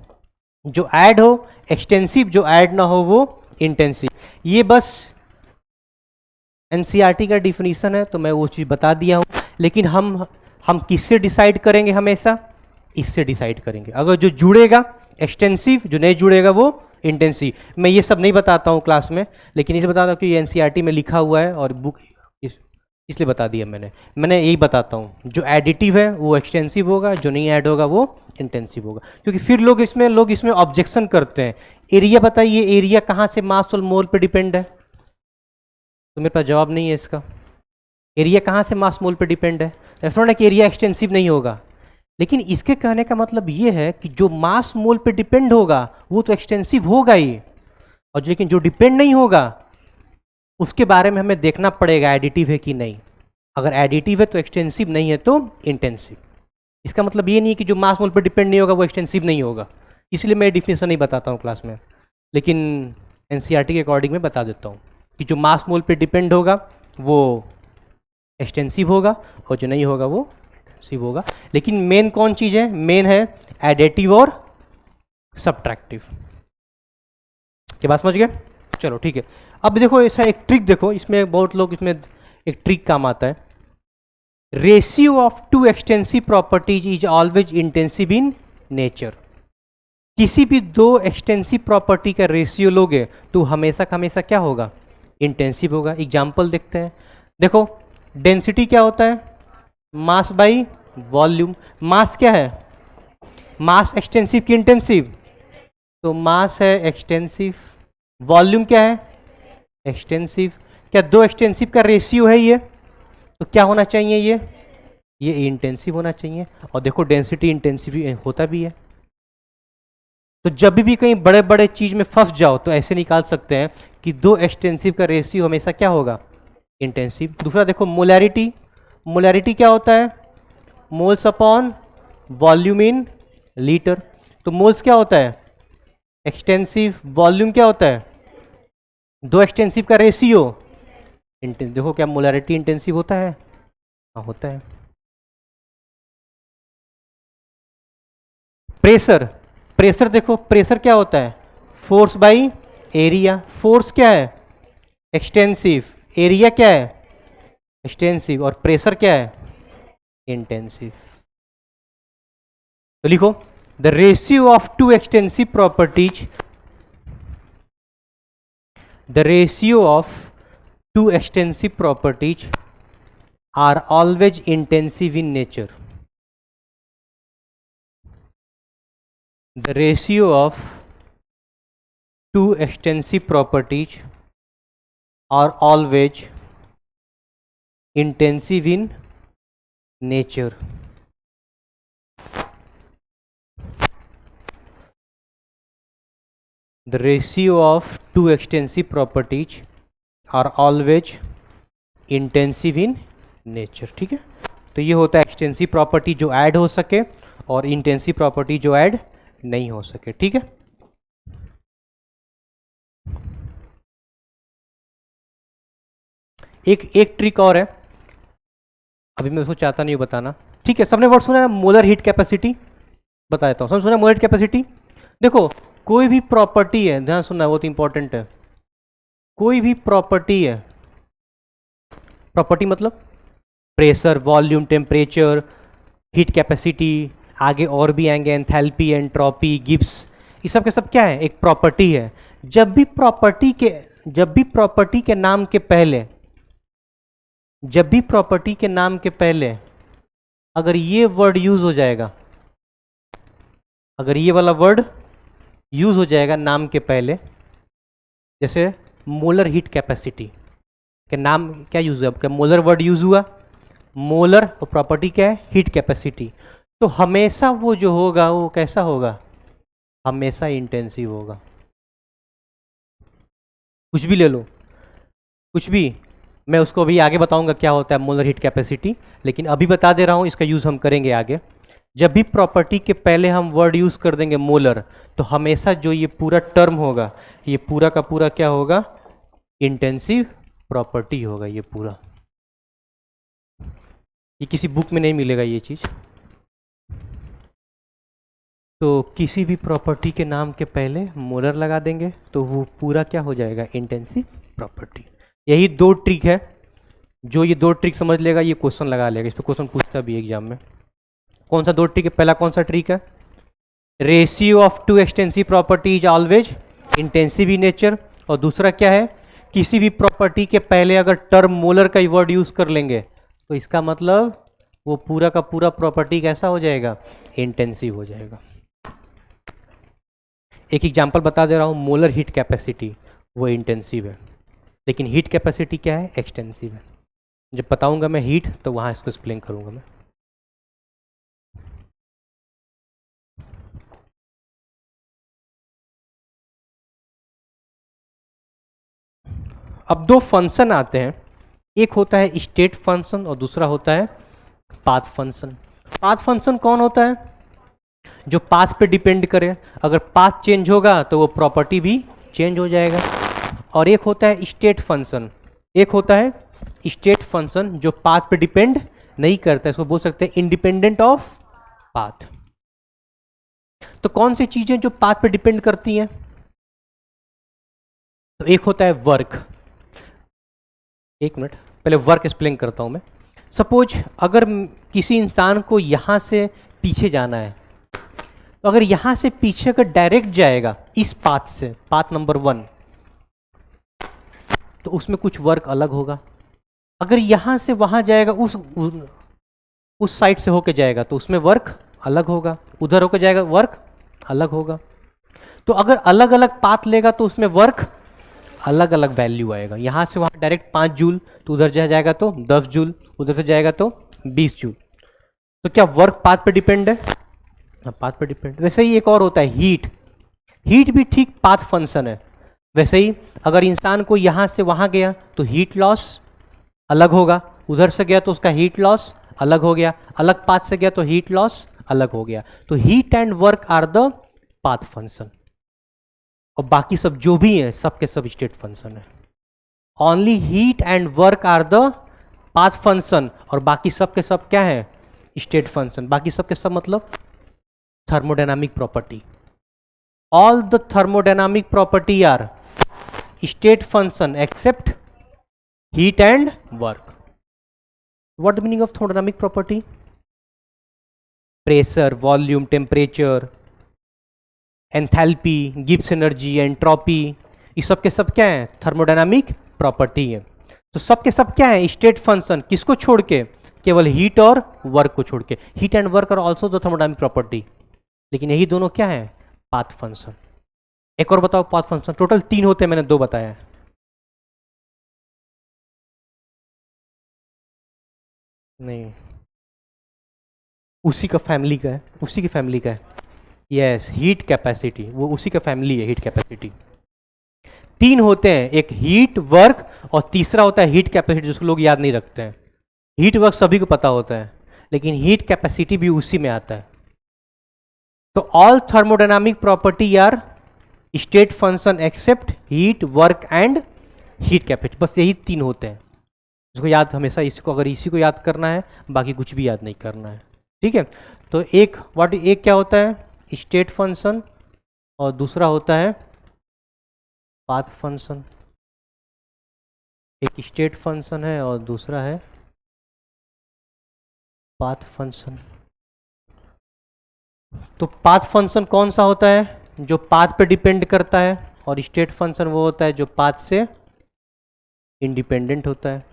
जो ऐड हो एक्सटेंसिव, जो ऐड ना हो वो इंटेंसिव। ये बस एनसीईआरटी का डिफिनीशन है, तो मैं वो चीज़ बता दिया हूँ। लेकिन हम किससे डिसाइड करेंगे? हमेशा इससे डिसाइड करेंगे। अगर जो जुड़ेगा एक्सटेंसिव, जो नहीं जुड़ेगा वो इंटेंसिव। मैं ये सब नहीं बताता हूँ क्लास में, लेकिन इसे बताता हूँ कि एनसीईआरटी में लिखा हुआ है और बुक इसलिए बता दिया मैंने यही बताता हूँ। जो एडिटिव है वो एक्सटेंसिव होगा, जो नहीं ऐड होगा वो इंटेंसिव होगा। क्योंकि फिर लोग इसमें ऑब्जेक्शन करते हैं। एरिया बताइए, एरिया कहाँ से मास और मोल पे डिपेंड है? तो मेरे पास जवाब नहीं है इसका। एरिया कहाँ से मास मोल पे डिपेंड है? ऐसा ना कि एरिया एक्सटेंसिव नहीं होगा, लेकिन इसके कहने का मतलब ये है कि जो मास मोल पे डिपेंड होगा वो तो एक्सटेंसिव होगा ही, और लेकिन जो डिपेंड नहीं होगा उसके बारे में हमें देखना पड़ेगा एडिटिव है कि नहीं। अगर एडिटिव है तो एक्सटेंसिव, नहीं है तो इंटेंसिव। इसका मतलब ये नहीं कि जो मास मोल पे डिपेंड नहीं होगा वो एक्सटेंसिव नहीं होगा। इसलिए मैं डिफिनेशन नहीं बताता हूँ क्लास में, लेकिन एनसीईआरटी के अकॉर्डिंग मैं बता देता हूँ कि जो मास मोल पे डिपेंड होगा वो एक्सटेंसिव होगा, और जो नहीं होगा वो इंटेंसिव होगा। लेकिन मेन कौन चीज़ है? मेन है एडिटिव और सब्ट्रैक्टिव। क्या बात समझ गए? चलो ठीक है। अब देखो ऐसा एक ट्रिक देखो, इसमें बहुत लोग इसमें एक ट्रिक काम आता है। Ratio of two extensive properties is always intensive in nature. किसी भी दो एक्सटेंसिव प्रॉपर्टी का रेशियो लोगे तो हमेशा का हमेशा क्या होगा? इंटेंसिव होगा। एग्जाम्पल देखते हैं। देखो, डेंसिटी क्या होता है? Mass by volume. मास क्या है? मास एक्सटेंसिव की इंटेंसिव? तो मास है एक्सटेंसिव। वॉल्यूम क्या है? एक्सटेंसिव। क्या दो एक्सटेंसिव का रेशियो है ये? तो क्या होना चाहिए? ये इंटेंसिव होना चाहिए। और देखो डेंसिटी इंटेंसिव होता भी है। तो जब भी कहीं बड़े बड़े चीज में फंस जाओ तो ऐसे निकाल सकते हैं कि दो एक्सटेंसिव का रेशियो हमेशा क्या होगा? इंटेंसिव। दूसरा देखो, मोलैरिटी। मोलैरिटी क्या होता है? Moles upon volume in litre. तो मोल्स क्या होता है? एक्सटेंसिव। वॉल्यूम क्या होता है? दो एक्सटेंसिव का रेशियो इंटेंसिव। देखो क्या मोलैरिटी इंटेंसिव होता है? हाँ होता है। प्रेशर, प्रेशर देखो, प्रेशर क्या होता है? Force by area. फोर्स क्या है? एक्सटेंसिव। एरिया क्या है? एक्सटेंसिव। और प्रेशर क्या है? इंटेंसिव। तो लिखो, the ratio of two extensive properties, the ratio of two extensive properties are always intensive in nature. The ratio of two extensive properties are always intensive in nature. The ratio of two extensive properties are always intensive in nature. ठीक है, तो ये होता है extensive property जो add हो सके और इंटेंसिव प्रॉपर्टी जो ऐड नहीं हो सके. ठीक है, एक ट्रिक और है, अभी मैं उसको चाहता नहीं हूँ बताना. ठीक है, सबने वर्ड सुना है मोलर हीट कैपेसिटी. बताता हूँ, सब सुना मोलर हीट कैपेसिटी. देखो कोई भी प्रॉपर्टी है, ध्यान सुनना बहुत इंपॉर्टेंट है. कोई भी प्रॉपर्टी है, प्रॉपर्टी मतलब pressure, volume, temperature, heat capacity, आगे और भी आएंगे, एंथैल्पी, एंट्रोपी, गिब्स, ये सब के सब क्या है, एक प्रॉपर्टी है. जब भी प्रॉपर्टी के नाम के पहले अगर ये वर्ड यूज हो जाएगा, अगर ये वाला वर्ड यूज हो जाएगा नाम के पहले, जैसे मोलर हीट कैपेसिटी के नाम क्या यूज हुआ, मोलर वर्ड यूज हुआ, मोलर और प्रॉपर्टी क्या है, हीट कैपेसिटी, तो हमेशा वो जो होगा वो कैसा होगा, हमेशा इंटेंसिव होगा. कुछ भी ले लो, कुछ भी, मैं उसको अभी आगे बताऊंगा क्या होता है मोलर हीट कैपेसिटी, लेकिन अभी बता दे रहा हूं, इसका यूज हम करेंगे आगे. जब भी प्रॉपर्टी के पहले हम वर्ड यूज कर देंगे मोलर, तो हमेशा जो ये पूरा टर्म होगा, ये पूरा का पूरा क्या होगा, इंटेंसिव प्रॉपर्टी होगा. ये पूरा, ये किसी बुक में नहीं मिलेगा ये चीज. तो किसी भी प्रॉपर्टी के नाम के पहले मोलर लगा देंगे तो वो पूरा क्या हो जाएगा, इंटेंसिव प्रॉपर्टी. यही दो ट्रिक है, जो ये दो ट्रिक समझ लेगा ये क्वेश्चन लगा लेगा. इस पर क्वेश्चन पूछता भी एग्जाम में. कौन सा दो ट्रिक है, पहला कौन सा ट्रिक है, ratio of two extensive property is always intensive in nature, और दूसरा क्या है, किसी भी प्रॉपर्टी के पहले अगर टर्म मोलर का वर्ड यूज कर लेंगे तो इसका मतलब वो पूरा का पूरा प्रॉपर्टी कैसा हो जाएगा, इंटेंसिव हो जाएगा. एक एग्जांपल बता दे रहा हूँ, मोलर हीट कैपेसिटी वो इंटेंसिव है, लेकिन हीट कैपेसिटी क्या है, एक्सटेंसिव है. जब बताऊंगा मैं हीट तो वहाँ इसको एक्सप्लेन करूंगा मैं. अब दो फंक्शन आते हैं, एक होता है स्टेट फंक्शन और दूसरा होता है पाथ फंक्शन. पाथ फंक्शन कौन होता है, जो पाथ पे डिपेंड करे, अगर पाथ चेंज होगा तो वो प्रॉपर्टी भी चेंज हो जाएगा. और एक होता है स्टेट फंक्शन, एक होता है स्टेट फंक्शन जो पाथ पे डिपेंड नहीं करता है, इसको बोल सकते हैं इंडिपेंडेंट ऑफ पाथ. तो कौन सी चीजें जो पाथ पे डिपेंड करती हैं, तो एक होता है वर्क. एक मिनट, पहले वर्क एक्सप्लेन करता हूं मैं. सपोज अगर किसी इंसान को यहां से पीछे जाना है, तो अगर यहां से पीछे अगर डायरेक्ट जाएगा इस पाथ से, पाथ नंबर 1, तो उसमें कुछ वर्क अलग होगा. अगर यहां से वहां जाएगा, उस साइड से होके जाएगा तो उसमें वर्क अलग होगा, उधर होके जाएगा वर्क अलग होगा. तो अगर अलग अलग पाथ लेगा तो उसमें वर्क अलग अलग वैल्यू आएगा. यहां से वहां डायरेक्ट 5 जूल, तो उधर जाएगा तो 10 जूल, उधर से जाएगा तो 20 जूल. तो क्या वर्क पाथ पे डिपेंड है, पाथ पे डिपेंड. वैसे ही एक और होता है हीट. हीट भी ठीक पाथ फंक्शन है. वैसे ही अगर इंसान को यहां से वहां गया तो हीट लॉस अलग होगा, उधर से गया तो उसका हीट लॉस अलग हो गया, अलग पाथ से गया तो हीट लॉस अलग हो गया. तो heat and work are the path function, और बाकी सब जो भी है सब के सब स्टेट फंक्शन है. Only heat and work are the path function, और बाकी सब के सब क्या है, स्टेट फंक्शन. बाकी सब के सब मतलब thermodynamic property. All the thermodynamic property are state function except heat and work. What the meaning of thermodynamic property? Pressure, volume, temperature, enthalpy, Gibbs energy, entropy, ये सब के सब क्या है, थर्मोडायनामिक प्रॉपर्टी है. तो सब के सब क्या है, स्टेट फंक्शन, किसको छोड़ के, केवल हीट और वर्क को छोड़ के। Heat and work are also the thermodynamic property, लेकिन यही दोनों क्या है, पाथ फंक्शन। एक और बताओ पाथ फंक्शन, टोटल 3 होते हैं, मैंने 2 बताया है। नहीं, उसी का फैमिली का है, उसी की फैमिली का है। यस, हीट कैपेसिटी, वो उसी का फैमिली है, हीट कैपेसिटी। 3 होते हैं, एक हीट वर्क और तीसरा होता है हीट कैपेसिटी, जिसको लोग याद नहीं रखते हैं। हीट वर्क सभी को पता होता है, लेकिन हीट कैपेसिटी भी उसी में आता है। तो all thermodynamic property are state function except heat work and heat capacity, बस यही 3 होते हैं। इसको याद हमेशा, इसको अगर इसी को याद करना है, बाकी कुछ भी याद नहीं करना है, ठीक है। तो एक क्या होता है, स्टेट फंक्शन, और दूसरा होता है पाथ फंक्शन। एक स्टेट फंक्शन है और दूसरा है पाथ फंक्शन। तो पाथ फंक्शन कौन सा होता है, जो पाथ पे डिपेंड करता है, और स्टेट फंक्शन वो होता है जो पाथ से इंडिपेंडेंट होता है।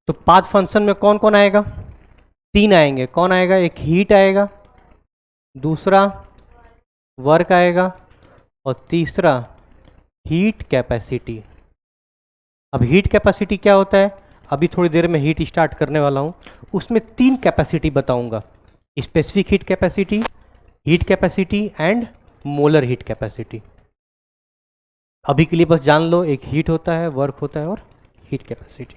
तो पाथ फंक्शन में कौन कौन आएगा, 3 आएंगे। कौन आएगा, एक हीट आएगा, दूसरा वर्क आएगा, और तीसरा हीट कैपेसिटी। अब हीट कैपेसिटी क्या होता है, अभी थोड़ी देर में हीट स्टार्ट करने वाला हूं, उसमें 3 कैपेसिटी बताऊंगा, specific heat capacity and molar heat capacity. अभी के लिए बस जान लो, एक हीट होता है, वर्क होता है, और हीट कैपेसिटी।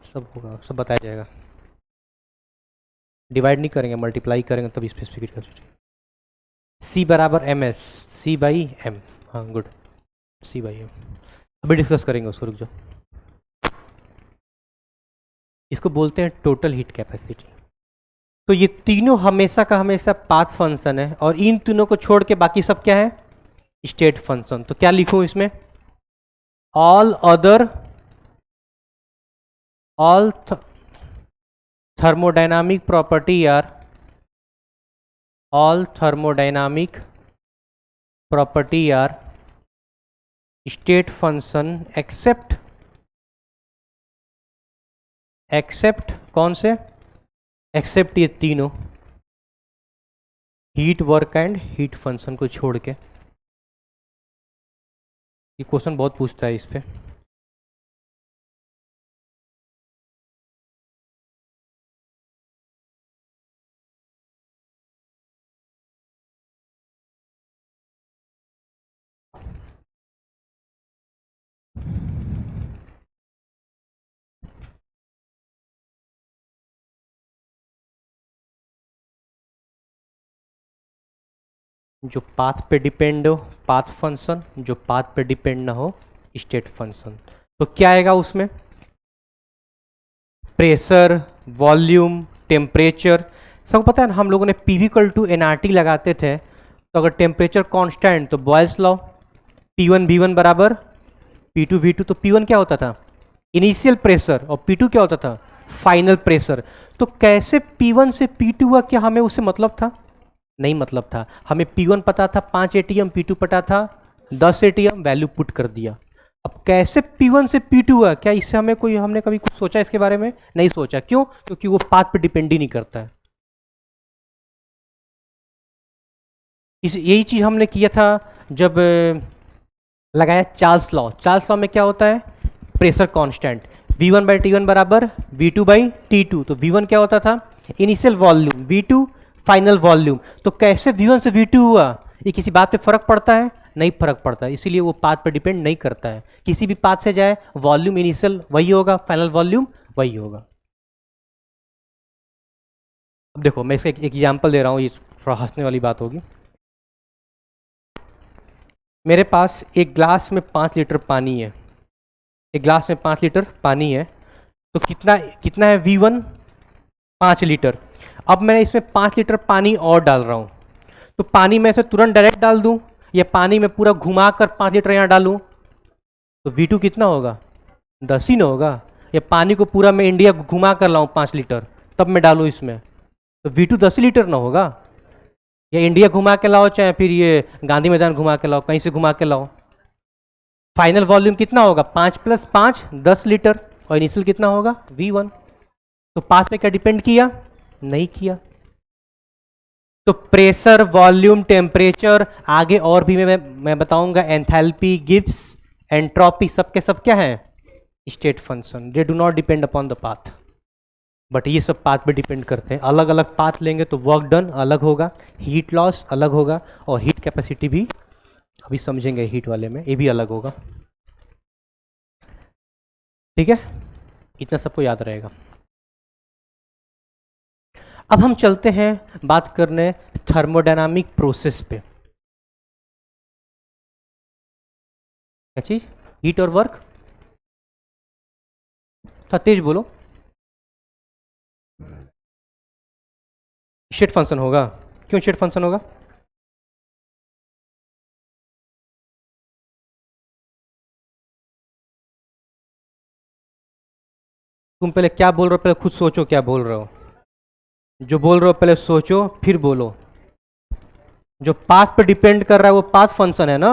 सब होगा, सब बताया जाएगा। डिवाइड नहीं करेंगे, मल्टीप्लाई करेंगे तब स्पेसिफिक हीट कैपेसिटी। सी बराबर M S, C by M, हाँ गुड, सी बाई एम। अभी डिस्कस करेंगे उसको, रुक जाओ। इसको बोलते हैं टोटल हीट कैपेसिटी। तो ये तीनों हमेशा का हमेशा पाथ फंक्शन है, और इन तीनों को छोड़ के बाकी सब क्या है, स्टेट फंक्शन। तो क्या लिखूं इसमें, all thermodynamic property are all thermodynamic property are state function except कौन से, एक्सेप्ट ये तीनों, heat work and heat function को छोड़ के। ये क्वेश्चन बहुत पूछता है इस पे। जो पाथ पे डिपेंड हो पाथ फंक्शन, जो पाथ पे डिपेंड ना हो स्टेट फंक्शन। तो क्या आएगा उसमें, प्रेशर, वॉल्यूम, टेम्परेचर। सबको पता है ना, हम लोगों ने PV = nRT लगाते थे, तो अगर टेम्परेचर कांस्टेंट तो बॉयल्स लॉ, P1 V1 बराबर P2 V2। तो P1 क्या होता था, इनिशियल प्रेशर, और P2 क्या होता था, फाइनल प्रेशर। तो कैसे P1 से P2 हुआ, क्या हमें उससे मतलब था, नहीं मतलब था। हमें P1 पता था 5 ATM, P2 पता था 10 ATM, वैल्यू पुट कर दिया। अब कैसे P1 से P2 हुआ, क्या इससे हमने कभी कुछ सोचा इसके बारे में, नहीं सोचा। क्यों, क्योंकि वो पाथ पे डिपेंड ही नहीं करता है। यही चीज हमने किया था जब लगाया चार्ल्स लॉ में क्या होता है, प्रेशर कांस्टेंट, V1/T1 बराबर V2/T2। तो V1 क्या होता था, initial volume, V2 final volume. तो कैसे V1 से V2 हुआ, ये किसी बात पे फर्क पड़ता है, नहीं फर्क पड़ता है, इसीलिए वो पाथ पे डिपेंड नहीं करता है। किसी भी पाथ से जाए, वॉल्यूम इनिशियल वही होगा, फाइनल वॉल्यूम वही होगा। अब देखो मैं इसका एक एग्जाम्पल दे रहा हूँ, ये थोड़ा हंसने वाली बात होगी। मेरे पास एक ग्लास में 5 लीटर पानी है, एक ग्लास में 5 लीटर पानी है, तो कितना कितना है V1, 5 लीटर। अब मैं इसमें 5 लीटर पानी और डाल रहा हूँ, तो पानी में से तुरंत डायरेक्ट डाल दूँ या पानी में पूरा घुमा कर 5 लीटर यहाँ डालूँ, तो V2 कितना होगा? 10 ही ना होगा। या पानी को पूरा मैं इंडिया घुमा कर लाऊँ 5 लीटर तब मैं डालूँ इसमें, तो V2 10 लीटर ना होगा। या इंडिया घुमा के लाओ चाहे फिर ये गांधी मैदान घुमा के लाओ, कहीं से घुमा के लाओ, फाइनल वॉल्यूम कितना होगा? 5 + 5 10 लीटर, और इनिशियल कितना होगा? V1। तो 5 पे क्या डिपेंड किया? नहीं किया। तो प्रेशर, वॉल्यूम, टेम्परेचर, आगे और भी मैं बताऊंगा, एंथैल्पी, गिब्स, एंट्रोपी, सबके सब क्या है? State function. They do not depend upon the path, but ये सब पाथ पे डिपेंड करते हैं। अलग अलग पाथ लेंगे तो वर्क डन अलग होगा, हीट लॉस अलग होगा, और हीट कैपेसिटी भी अभी समझेंगे हीट वाले में, ये भी अलग होगा। ठीक है, इतना सबको याद रहेगा। अब हम चलते हैं बात करने थर्मोडायनामिक प्रोसेस पे। क्या चीज? हीट और वर्क। थोड़ा तेज बोलो। स्टेट फंक्शन होगा। क्यों स्टेट फंक्शन होगा? तुम पहले क्या बोल रहे हो, पहले खुद सोचो क्या बोल रहे हो। जो बोल रहे हो पहले सोचो फिर बोलो। जो पाथ पे डिपेंड कर रहा है वो पाथ फंक्शन है ना।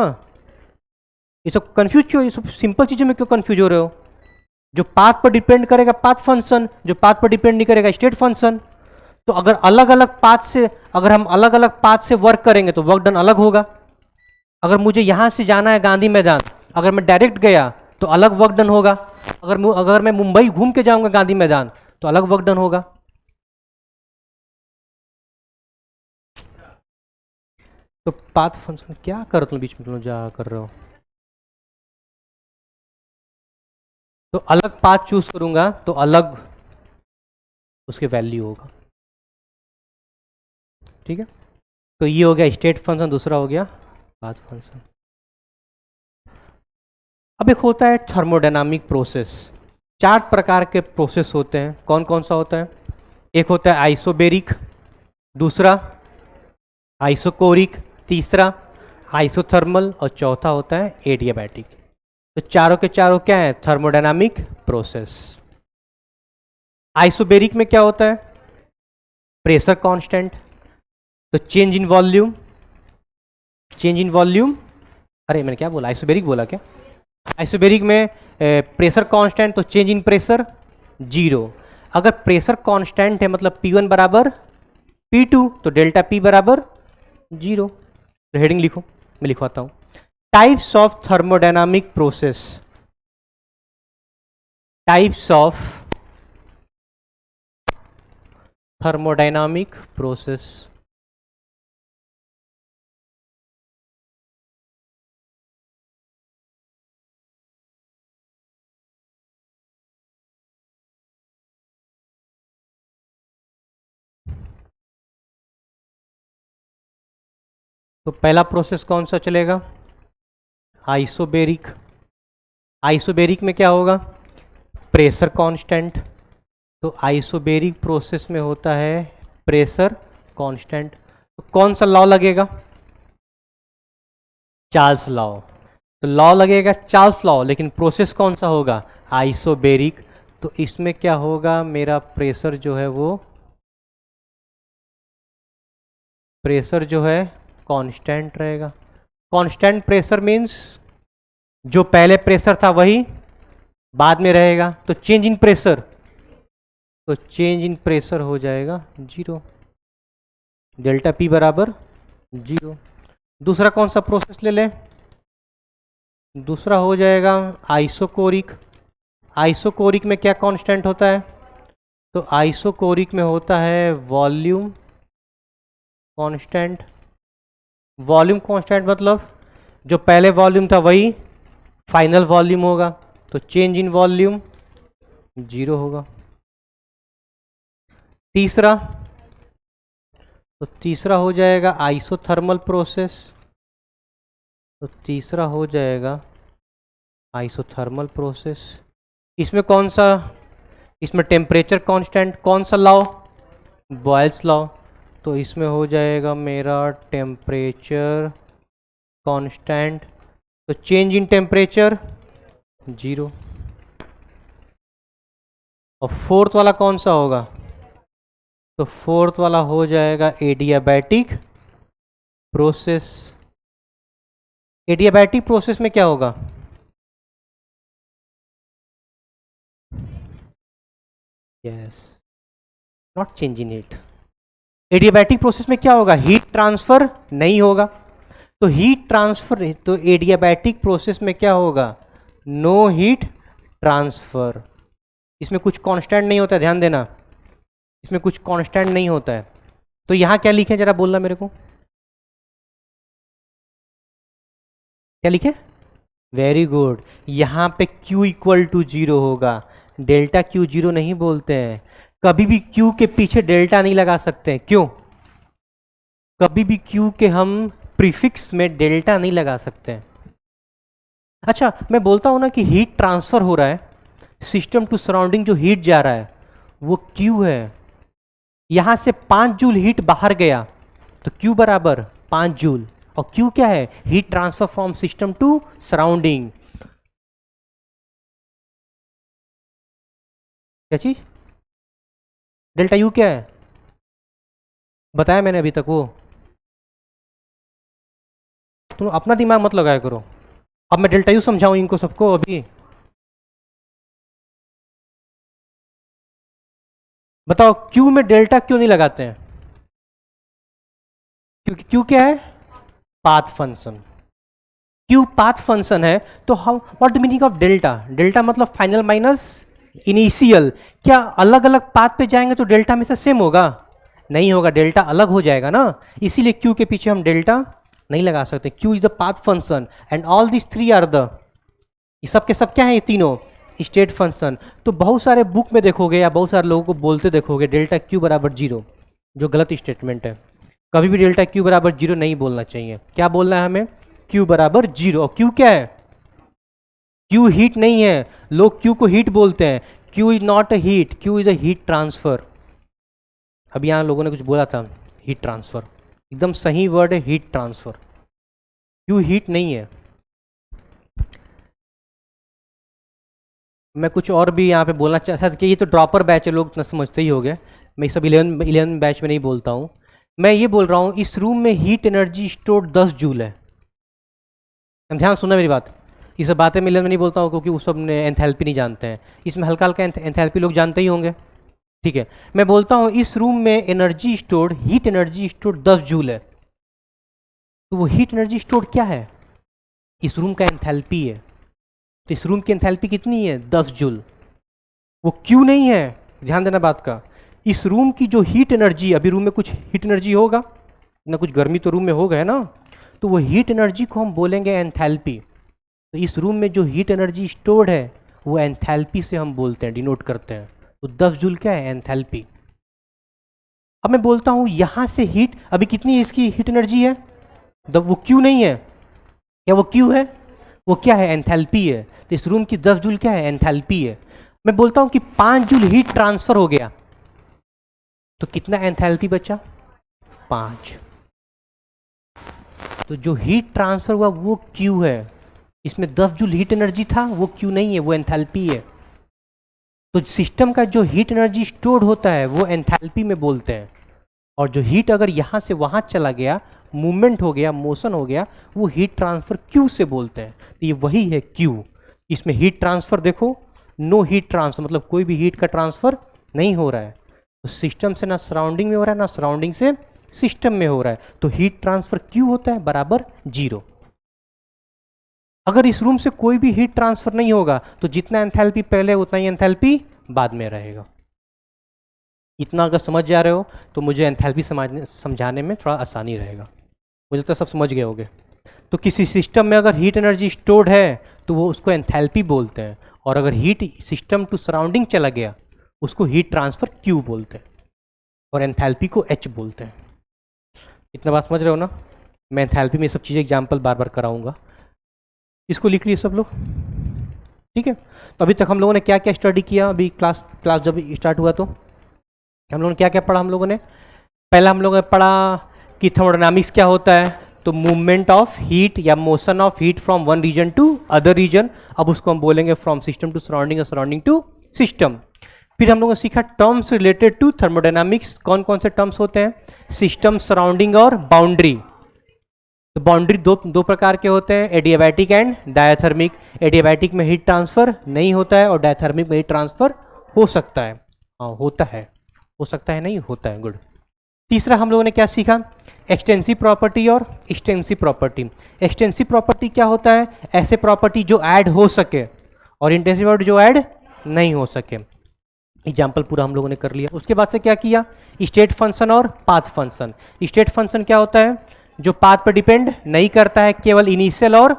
ये सब कंफ्यूज क्यों? ये सब सिंपल चीजों में क्यों कंफ्यूज हो रहे हो? जो पाथ पर डिपेंड करेगा पाथ फंक्शन, जो पाथ पर डिपेंड नहीं करेगा स्टेट फंक्शन। तो अगर अलग अलग पाथ से, अगर हम अलग अलग पाथ से वर्क करेंगे तो वर्क डन अलग होगा। अगर मुझे यहां से जाना है गांधी मैदान, अगर मैं डायरेक्ट गया तो अलग वर्क डन होगा। अगर मैं मुंबई घूम के जाऊंगा गांधी मैदान तो अलग वर्क डन होगा। तो पाथ फंक्शन क्या कर तुम बीच में, तुम जा कर रहे हो? तो अलग पाथ चूज करूंगा तो अलग उसके वैल्यू होगा। ठीक है, तो ये हो गया स्टेट फंक्शन, दूसरा हो गया पाथ फंक्शन। अब एक होता है थर्मोडायनामिक प्रोसेस। 4 प्रकार के प्रोसेस होते हैं। कौन कौन सा होता है? एक होता है आइसोबेरिक, दूसरा आइसोकोरिक, तीसरा आइसोथर्मल, और चौथा होता है एडियाबैटिक। तो चारों के चारों क्या है? Thermodynamic process. आइसोबेरिक में क्या होता है? प्रेशर कांस्टेंट, तो change in volume, change in volume, अरे मैंने क्या बोला? आइसोबेरिक बोला क्या? आइसोबेरिक में प्रेशर कांस्टेंट, तो चेंज इन प्रेशर 0। अगर प्रेशर कांस्टेंट है मतलब P1 बराबर P2, तो डेल्टा P बराबर 0। तो हेडिंग लिखो, मैं लिखवाता हूं। Types of thermodynamic process, types of thermodynamic process. तो पहला प्रोसेस कौन सा चलेगा? आइसोबेरिक। आइसोबेरिक में क्या होगा? Pressure constant. तो आइसोबेरिक प्रोसेस में होता है प्रेशर कांस्टेंट। तो कौन सा लॉ लगेगा? Charles law. तो लॉ लगेगा चार्ल्स लॉ, लेकिन प्रोसेस कौन सा होगा? आइसोबेरिक। तो इसमें क्या होगा? मेरा प्रेशर जो है वो, प्रेशर जो है कांस्टेंट रहेगा। कांस्टेंट प्रेशर मीन्स जो पहले प्रेशर था वही बाद में रहेगा। तो चेंज इन प्रेशर, तो चेंज इन प्रेशर हो जाएगा 0, डेल्टा P बराबर 0। दूसरा कौन सा प्रोसेस ले लें? दूसरा हो जाएगा आइसोकोरिक। आइसोकोरिक में क्या कांस्टेंट होता है? तो आइसोकोरिक में होता है वॉल्यूम कांस्टेंट। वॉल्यूम कांस्टेंट मतलब जो पहले वॉल्यूम था वही फाइनल वॉल्यूम होगा। तो चेंज इन वॉल्यूम 0 होगा। तीसरा, तो तीसरा हो जाएगा आइसोथर्मल प्रोसेस। तो तीसरा हो जाएगा आइसोथर्मल प्रोसेस। इसमें कौन सा? इसमें टेम्परेचर कांस्टेंट, कौन सा लॉ? बॉयल्स लॉ, तो इसमें हो जाएगा मेरा टेम्परेचर कांस्टेंट, तो चेंज इन टेम्परेचर 0। और फोर्थ वाला कौन सा होगा? तो फोर्थ वाला हो जाएगा एडियाबैटिक प्रोसेस। एडियाबैटिक प्रोसेस में क्या होगा? Yes, not change in heat. Adiabatic process में क्या होगा? हीट ट्रांसफर नहीं होगा। तो हीट ट्रांसफर, तो एडियाबैटिक प्रोसेस में क्या होगा? No heat transfer. इसमें कुछ कांस्टेंट नहीं होता है, ध्यान देना, इसमें कुछ कांस्टेंट नहीं होता है। तो यहां क्या लिखे, जरा बोलना मेरे को, क्या लिखे? वेरी गुड, यहां पे Q इक्वल टू 0 होगा। डेल्टा Q 0 नहीं बोलते हैं, कभी भी Q के पीछे डेल्टा नहीं लगा सकते। क्यों? कभी भी Q के हम प्रीफिक्स में डेल्टा नहीं लगा सकते। अच्छा, मैं बोलता हूं ना कि हीट ट्रांसफर हो रहा है, सिस्टम टू सराउंडिंग जो हीट जा रहा है वो Q है। यहां से 5 जूल हीट बाहर गया तो Q बराबर 5 जूल, और Q क्या है? Heat transfer from system to surrounding. क्या चीज? डेल्टा U क्या है? बताया मैंने अभी तक वो। तुम अपना दिमाग मत लगाया करो। अब मैं डेल्टा U समझाऊं इनको सबको अभी। बताओ Q में डेल्टा क्यों नहीं लगाते हैं? क्योंकि Q क्या है? Path function. Q path function है, तो हम what the meaning of delta? Delta मतलब फाइनल माइनस इनिशियल। क्या अलग अलग पाथ पे जाएंगे तो डेल्टा हमेशा सेम होगा? नहीं होगा, डेल्टा अलग हो जाएगा ना। इसीलिए Q के पीछे हम डेल्टा नहीं लगा सकते। Q is the path function and all this three are the, ये सब के सब क्या है? ये तीनों स्टेट फंक्शन। तो बहुत सारे बुक में देखोगे या बहुत सारे लोगों को बोलते देखोगे डेल्टा Q बराबर 0, जो गलत स्टेटमेंट है। कभी भी डेल्टा Q बराबर 0 नहीं बोलना चाहिए। क्या बोलना है हमें? Q बराबर 0। और Q क्या है? Q हीट नहीं है, लोग Q को हीट बोलते हैं। Q is not a heat, Q is a heat transfer. अभी यहाँ लोगों ने कुछ बोला था, हीट ट्रांसफर, एकदम सही वर्ड है, हीट ट्रांसफर। Q हीट नहीं है। मैं कुछ और भी यहाँ पे बोलना चाहता था कि ये तो ड्रॉपर बैच है, लोग इतना समझते ही हो गए। मैं सब 11 बैच में नहीं बोलता हूँ। मैं ये बोल रहा हूँ, इस रूम में हीट एनर्जी स्टोर 10 जूल है। ध्यान सुनना मेरी बात, ये सब बातें मैं 11 में नहीं बोलता हूँ क्योंकि उस सब ने एंथैल्पी नहीं जानते हैं। इसमें हल्का हल्का एंथैल्पी लोग जानते ही होंगे, ठीक है। मैं बोलता हूँ इस रूम में energy store, heat energy store 10 joule है। तो वो हीट एनर्जी स्टोर क्या है? इस रूम का एंथैल्पी है। तो इस रूम की एंथैल्पी कितनी है? 10 जूल। वो क्यों नहीं है, ध्यान देना बात का। इस रूम की जो हीट एनर्जी, अभी रूम में कुछ हीट एनर्जी होगा ना, कुछ गर्मी तो रूम में होगा है ना, तो वो हीट एनर्जी को हम बोलेंगे एंथैल्पी। तो इस रूम में जो हीट एनर्जी स्टोर्ड है वो एंथैल्पी से हम बोलते हैं, डिनोट करते हैं। तो 10 जूल क्या है? एंथैल्पी। अब मैं बोलता हूं यहां से हीट, अभी कितनी इसकी हीट एनर्जी है? वो क्यू नहीं है, या वो क्यू है? वो क्या है? एंथैल्पी है। तो इस रूम की 10 जूल क्या है? एंथैल्पी है। मैं बोलता हूं कि 5 जूल हीट ट्रांसफर हो गया, तो कितना एंथैल्पी बचा? 5। तो जो हीट ट्रांसफर हुआ वो क्यू है। इसमें 10 जूल हीट एनर्जी था, वो क्यू नहीं है, वो एंथैल्पी है। तो सिस्टम का जो हीट एनर्जी स्टोर्ड होता है वो एंथैल्पी में बोलते हैं। और जो हीट अगर यहाँ से वहाँ चला गया, मूवमेंट हो गया, मोशन हो गया, वो हीट ट्रांसफर क्यू से बोलते हैं। तो ये वही है क्यू। इसमें हीट ट्रांसफर देखो, नो हीट ट्रांसफर मतलब कोई भी हीट का ट्रांसफर नहीं हो रहा है। तो सिस्टम से ना सराउंडिंग में हो रहा है, ना सराउंडिंग से सिस्टम में हो रहा है। तो हीट ट्रांसफर क्यू होता है बराबर 0। अगर इस रूम से कोई भी हीट ट्रांसफर नहीं होगा तो जितना एंथैल्पी पहले उतना ही एंथैल्पी बाद में रहेगा। इतना अगर समझ जा रहे हो तो मुझे एंथैल्पी समझाने में थोड़ा आसानी रहेगा। मुझे तो सब समझ गए होगे। तो किसी सिस्टम में अगर हीट एनर्जी स्टोर्ड है तो वो उसको एंथैल्पी बोलते हैं, और अगर हीट सिस्टम टू सराउंडिंग चला गया उसको हीट ट्रांसफर क्यू बोलते हैं, और एंथैल्पी को एच बोलते हैं। इतना बात समझ रहे हो ना? मैं एंथैल्पी में सब चीज़ें एग्जाम्पल बार बार कराऊंगा। इसको लिख लिए सब लोग, ठीक है। तो अभी तक हम लोगों ने क्या क्या स्टडी किया? अभी क्लास जब स्टार्ट हुआ तो हम लोगों ने क्या क्या पढ़ा? हम लोगों ने पहला हम लोगों ने पढ़ा कि थर्मोडायनामिक्स क्या होता है, तो मूवमेंट ऑफ हीट या motion of heat from one region to other region. अब उसको हम बोलेंगे फ्रॉम सिस्टम टू सराउंडिंग और सराउंडिंग टू सिस्टम। फिर हम लोगों ने सीखा टर्म्स रिलेटेड टू थर्मोडायनामिक्स। कौन कौन से टर्म्स होते हैं? सिस्टम, सराउंडिंग और बाउंड्री। तो बाउंड्री दो प्रकार के होते हैं, एडियाबैटिक एंड डायथर्मिक। एडियाबैटिक में हीट ट्रांसफर नहीं होता है और डायथर्मिक में हीट ट्रांसफर हो सकता है। हाँ होता है, हो सकता है नहीं, होता है। गुड। तीसरा हम लोगों ने क्या सीखा? एक्सटेंसिव प्रॉपर्टी और एक्सटेंसिव प्रॉपर्टी। एक्सटेंसिव प्रॉपर्टी क्या होता है? ऐसे प्रॉपर्टी जो ऐड हो सके, और इंटेंसिव प्रॉपर्टी जो ऐड नहीं हो सके। एग्जाम्पल पूरा हम लोगों ने कर लिया। उसके बाद से क्या किया? स्टेट फंक्शन और पाथ फंक्शन। स्टेट फंक्शन क्या होता है? जो पाथ पर डिपेंड नहीं करता है, केवल इनिशियल और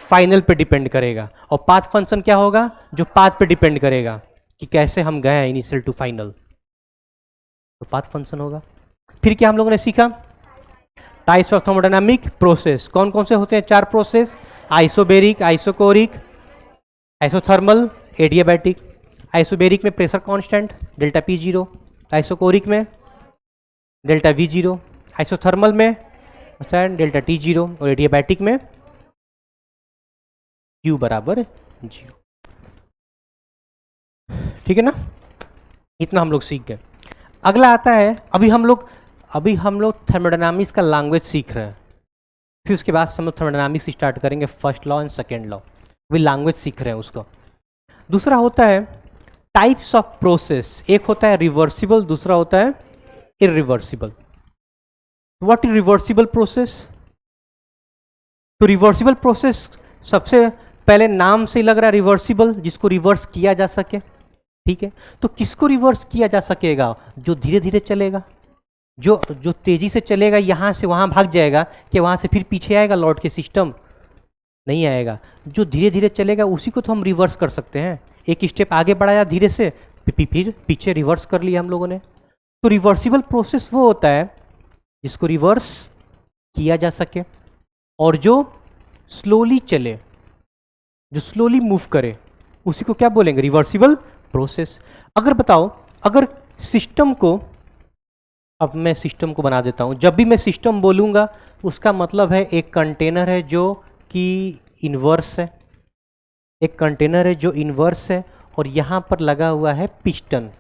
फाइनल पे डिपेंड करेगा। और पाथ फंक्शन क्या होगा? जो पाथ पे डिपेंड करेगा कि कैसे हम गए हैं इनिशियल टू फाइनल, तो पाथ फंक्शन होगा। फिर क्या हम लोगों ने सीखा? Types of thermodynamic process. कौन कौन से होते हैं? 4 process, isobaric, isochoric, isothermal, adiabatic. Isobaric में pressure constant delta P zero, isochoric में डेल्टा वी जीरो, आइसोथर्मल में डेल्टा टी जीरो, और एडियाबैटिक में Q बराबर 0। ठीक है ना? इतना हम लोग सीख गए। अगला आता है, अभी हम लोग थर्मोडायनामिक्स का लैंग्वेज सीख रहे हैं। फिर उसके बाद हम लोग थर्मोडायनामिक्स स्टार्ट करेंगे, first law and second law. अभी लैंग्वेज सीख रहे हैं उसको। दूसरा होता है टाइप्स ऑफ प्रोसेस। एक होता है रिवर्सिबल, दूसरा होता है irreversible. What is reversible process? तो रिवर्सिबल प्रोसेस सबसे पहले नाम से लग रहा है रिवर्सिबल, जिसको रिवर्स किया जा सके। ठीक है, तो किसको रिवर्स किया जा सकेगा? जो धीरे धीरे चलेगा, जो तेजी से चलेगा, यहां से वहां भाग जाएगा, कि वहां से फिर पीछे आएगा लौट के, सिस्टम नहीं आएगा। जो धीरे धीरे चलेगा उसी को तो हम रिवर्स कर सकते हैं। एक स्टेप आगे बढ़ाया धीरे से, फिर पीछे रिवर्स कर लिया हम लोगों ने। तो रिवर्सिबल प्रोसेस वो होता है जिसको रिवर्स किया जा सके, और जो स्लोली चले, जो स्लोली मूव करे, उसी को क्या बोलेंगे? Reversible process. अगर बताओ, अगर सिस्टम को, अब मैं सिस्टम को बना देता हूं। जब भी मैं सिस्टम बोलूंगा उसका मतलब है एक कंटेनर है जो कि इन्वर्स है, एक कंटेनर है जो इन्वर्स है, और यहां पर लगा हुआ है पिस्टन,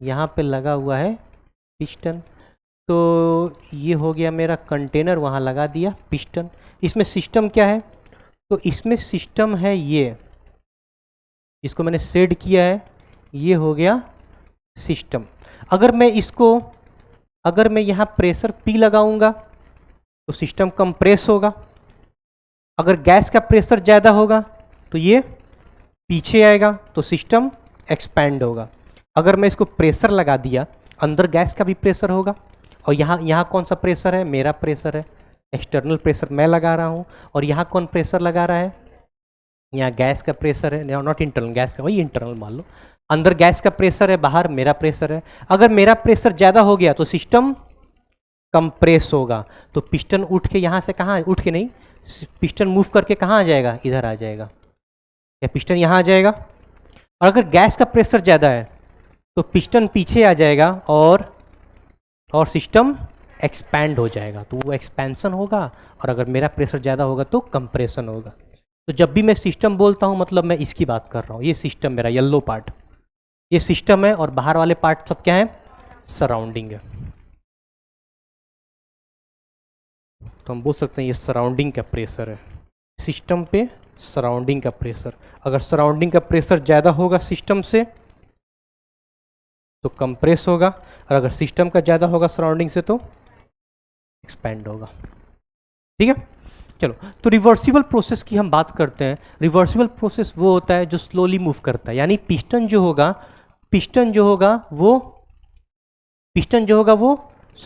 यहां पे लगा हुआ है पिस्टन। तो ये हो गया मेरा कंटेनर, वहां लगा दिया पिस्टन। इसमें सिस्टम क्या है? तो इसमें सिस्टम है ये, इसको मैंने सेट किया है, ये हो गया सिस्टम। अगर मैं यहाँ प्रेशर P लगाऊंगा तो सिस्टम कंप्रेस होगा। अगर गैस का प्रेशर ज़्यादा होगा तो ये पीछे आएगा, तो सिस्टम एक्सपैंड होगा। अगर मैं इसको प्रेशर लगा दिया, अंदर गैस का भी प्रेशर होगा, और यहाँ कौन सा प्रेशर है? मेरा प्रेशर है, एक्सटर्नल प्रेशर मैं लगा रहा हूँ। और यहाँ कौन प्रेशर लगा रहा है? यहाँ गैस का प्रेशर है, नॉट इंटरनल, गैस का, वही इंटरनल मान लो। अंदर गैस का प्रेशर है, बाहर मेरा प्रेशर है। अगर मेरा प्रेशर ज़्यादा हो गया तो सिस्टम कंप्रेस होगा, तो पिस्टन उठ के यहाँ से, कहाँ उठ के नहीं, पिस्टन मूव करके कहाँ आ जाएगा? इधर आ जाएगा, या पिस्टन यहाँ आ जाएगा। और अगर गैस का प्रेशर ज़्यादा है तो पिस्टन पीछे आ जाएगा, और सिस्टम एक्सपैंड हो जाएगा, तो वो एक्सपेंशन होगा। और अगर मेरा प्रेशर ज़्यादा होगा तो कंप्रेशन होगा। तो जब भी मैं सिस्टम बोलता हूँ मतलब मैं इसकी बात कर रहा हूँ। ये सिस्टम, मेरा येलो पार्ट ये सिस्टम है, और बाहर वाले पार्ट सब क्या है? सराउंडिंग है। तो हम बोल सकते हैं ये सराउंडिंग का प्रेशर है, सिस्टम पे सराउंडिंग का प्रेशर। अगर सराउंडिंग का प्रेशर ज़्यादा होगा सिस्टम से तो कंप्रेस होगा, और अगर सिस्टम का ज़्यादा होगा सराउंडिंग से तो एक्सपैंड होगा। ठीक है, चलो। तो रिवर्सिबल प्रोसेस की हम बात करते हैं। रिवर्सिबल प्रोसेस वो होता है जो स्लोली मूव करता है, यानी पिस्टन जो होगा वो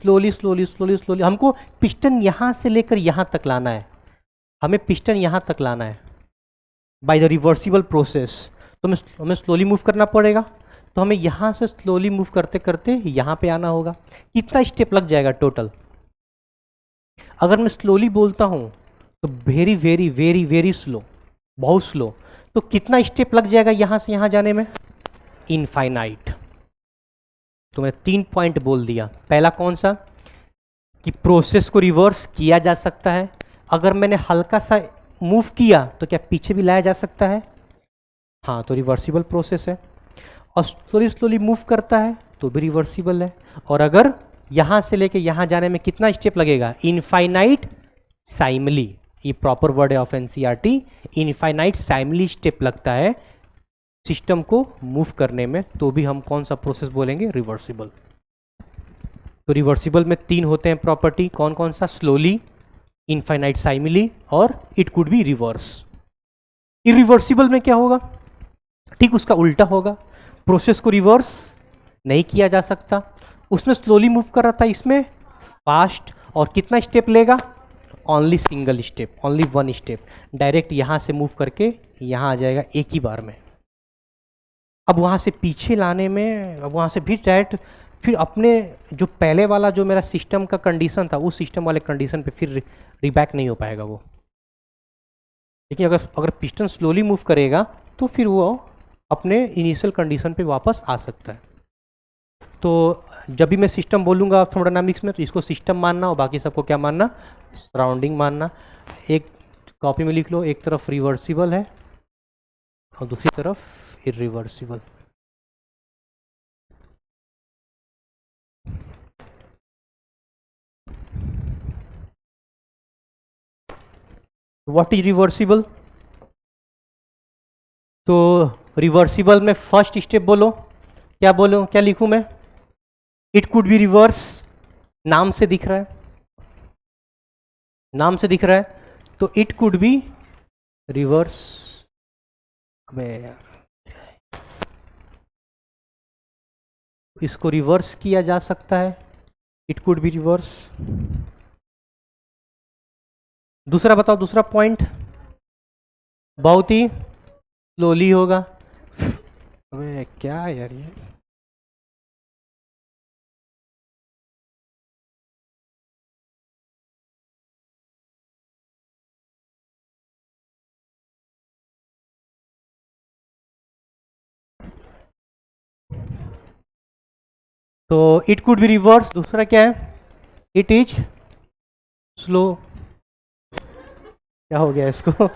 स्लोली, हमको पिस्टन यहाँ से लेकर यहाँ तक लाना है, हमें पिस्टन यहाँ तक लाना है बाय द रिवर्सिबल प्रोसेस। तो हमें स्लोली मूव करना पड़ेगा, तो हमें यहाँ से स्लोली मूव करते करते यहाँ पे आना होगा। कितना स्टेप लग जाएगा टोटल? अगर मैं स्लोली बोलता हूँ तो very very very very slow, बहुत स्लो, तो कितना स्टेप लग जाएगा यहाँ से यहाँ जाने में? इनफाइनाइट। तो मैंने 3 पॉइंट बोल दिया। पहला कौन सा कि प्रोसेस को रिवर्स किया जा सकता है। अगर मैंने हल्का सा मूव किया तो क्या पीछे भी लाया जा सकता है? हाँ, तो रिवर्सिबल प्रोसेस है। और स्लोली स्लोली मूव करता है तो भी रिवर्सिबल है। और अगर यहाँ से लेके यहाँ जाने में कितना स्टेप लगेगा? इनफाइनाइट साइमली, ये प्रॉपर वर्ड है ऑफ एनसीईआरटी, इनफाइनाइट साइमली स्टेप लगता है सिस्टम को मूव करने में, तो भी हम कौन सा प्रोसेस बोलेंगे? रिवर्सिबल। तो रिवर्सिबल में 3 होते हैं प्रॉपर्टी, कौन कौन सा? स्लोली, इनफाइनाइट साइमली और it could be reverse. Irreversible में क्या होगा? ठीक उसका उल्टा होगा। प्रोसेस को रिवर्स नहीं किया जा सकता। उसमें स्लोली मूव कर रहा था, इसमें फास्ट। और कितना स्टेप लेगा? Only single step, only 1 step. Direct यहाँ से मूव करके यहाँ आ जाएगा एक ही बार में। अब वहाँ से पीछे लाने में, अब वहाँ से भी डायरेक्ट फिर अपने जो पहले वाला जो मेरा सिस्टम का कंडीशन था उस सिस्टम वाले कंडीशन पे फिर रिबैक नहीं हो पाएगा वो। लेकिन अगर पिस्टन स्लोली मूव करेगा तो फिर वो अपने इनिशियल कंडीशन पे वापस आ सकता है। तो जब भी मैं सिस्टम बोलूँगा थर्मोडायनामिक्स में तो इसको सिस्टम मानना और बाकी सबको क्या मानना? सराउंडिंग मानना। एक कॉपी में लिख लो, एक तरफ रिवर्सिबल है और दूसरी तरफ इरिवर्सिबल। What is reversible? तो रिवर्सिबल में फर्स्ट स्टेप बोलो, क्या बोलो, क्या लिखूं मैं? It could be reverse. नाम से दिख रहा है, नाम से दिख रहा है, तो इट कुड बी रिवर्स। इसको रिवर्स किया जा सकता है, इट कुड बी रिवर्स। दूसरा बताओ, दूसरा पॉइंट बहुत ही स्लोली होगा। अबे क्या यार ये, तो इट कुड बी रिवर्स। दूसरा क्या है? It is slow. क्या हो गया इसको?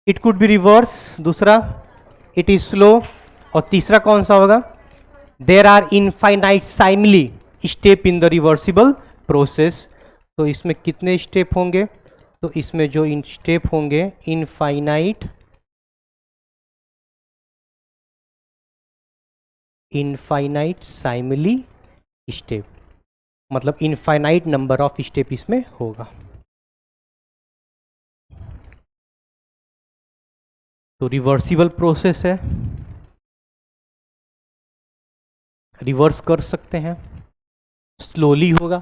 इट कुड बी रिवर्स, दूसरा इट इज स्लो, और तीसरा कौन सा होगा? There are infinitesimally step in the reversible process. तो इसमें कितने स्टेप होंगे? तो इसमें जो इन स्टेप होंगे इनफाइनाइट साइमली स्टेप, मतलब इनफाइनाइट नंबर ऑफ स्टेप इसमें होगा। तो रिवर्सिबल प्रोसेस है, रिवर्स कर सकते हैं। स्लोली होगा,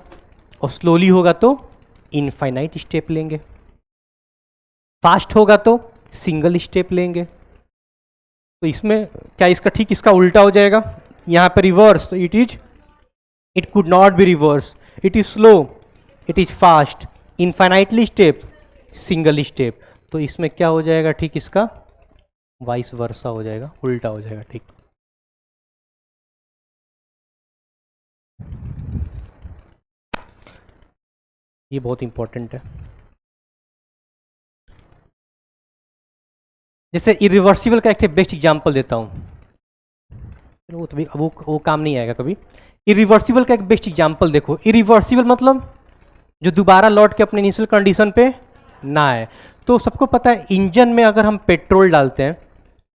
और स्लोली होगा तो इनफाइनाइट स्टेप लेंगे। फास्ट होगा तो सिंगल स्टेप लेंगे। तो इसमें क्या इसका ठीक इसका उल्टा हो जाएगा? यहाँ पर रिवर्स, तो it could not be reverse. It is slow, it is fast, infinitely step, single step. तो इसमें क्या हो जाएगा? ठीक इसका वाइस वर्सा हो जाएगा, उल्टा हो जाएगा। ठीक, ये बहुत इंपॉर्टेंट है। जैसे इरिवर्सिबल का एक बेस्ट एग्जांपल देता हूँ, वो तो वो काम नहीं आएगा कभी। इरिवर्सिबल का एक बेस्ट एग्जांपल देखो। इरिवर्सिबल मतलब जो दोबारा लौट के अपने इनिशियल कंडीशन पे ना आए। तो सबको पता है इंजन में अगर हम पेट्रोल डालते हैं,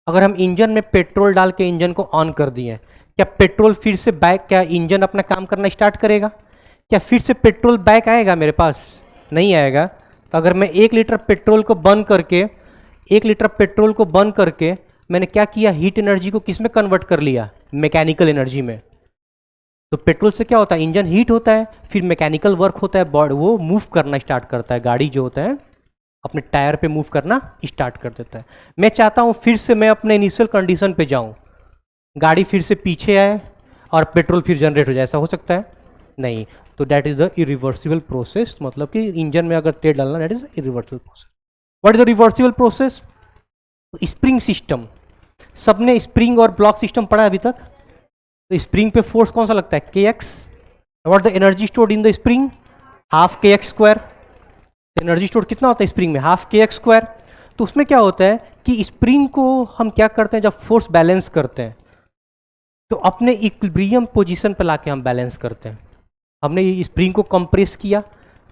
अगर हम इंजन में पेट्रोल डाल के इंजन को ऑन कर दिए, क्या पेट्रोल फिर से बैक, क्या इंजन अपना काम करना स्टार्ट करेगा? क्या फिर से पेट्रोल बैक आएगा मेरे पास? नहीं आएगा। तो अगर मैं 1 लीटर पेट्रोल को बर्न करके, 1 लीटर पेट्रोल को बर्न करके मैंने क्या किया? हीट एनर्जी को किस में कन्वर्ट कर लिया? मैकेनिकल एनर्जी में। तो पेट्रोल से क्या होता है? इंजन हीट होता है, फिर मैकेनिकल वर्क होता है, बॉडी वो मूव करना स्टार्ट करता है, गाड़ी जो होता है अपने टायर पे मूव करना स्टार्ट कर देता है। मैं चाहता हूँ फिर से मैं अपने इनिशियल कंडीशन पे जाऊँ, गाड़ी फिर से पीछे आए और पेट्रोल फिर जनरेट हो जाए, ऐसा हो सकता है? नहीं। तो that is the irreversible process, मतलब कि इंजन में अगर तेल डालना that is irreversible process. What is the reversible process? Spring system, सबने स्प्रिंग और ब्लॉक सिस्टम पढ़ा है अभी तक। तो स्प्रिंग पे फोर्स कौन सा लगता है? kx। What the energy stored in the spring? Half kx square. Energy store कितना होता है स्प्रिंग में? Half kx square. तो उसमें क्या होता है कि स्प्रिंग को हम क्या करते हैं, जब फोर्स बैलेंस करते हैं तो अपने इक्विलिब्रियम पोजीशन पे लाके हम बैलेंस करते हैं। हमने ये स्प्रिंग को कंप्रेस किया,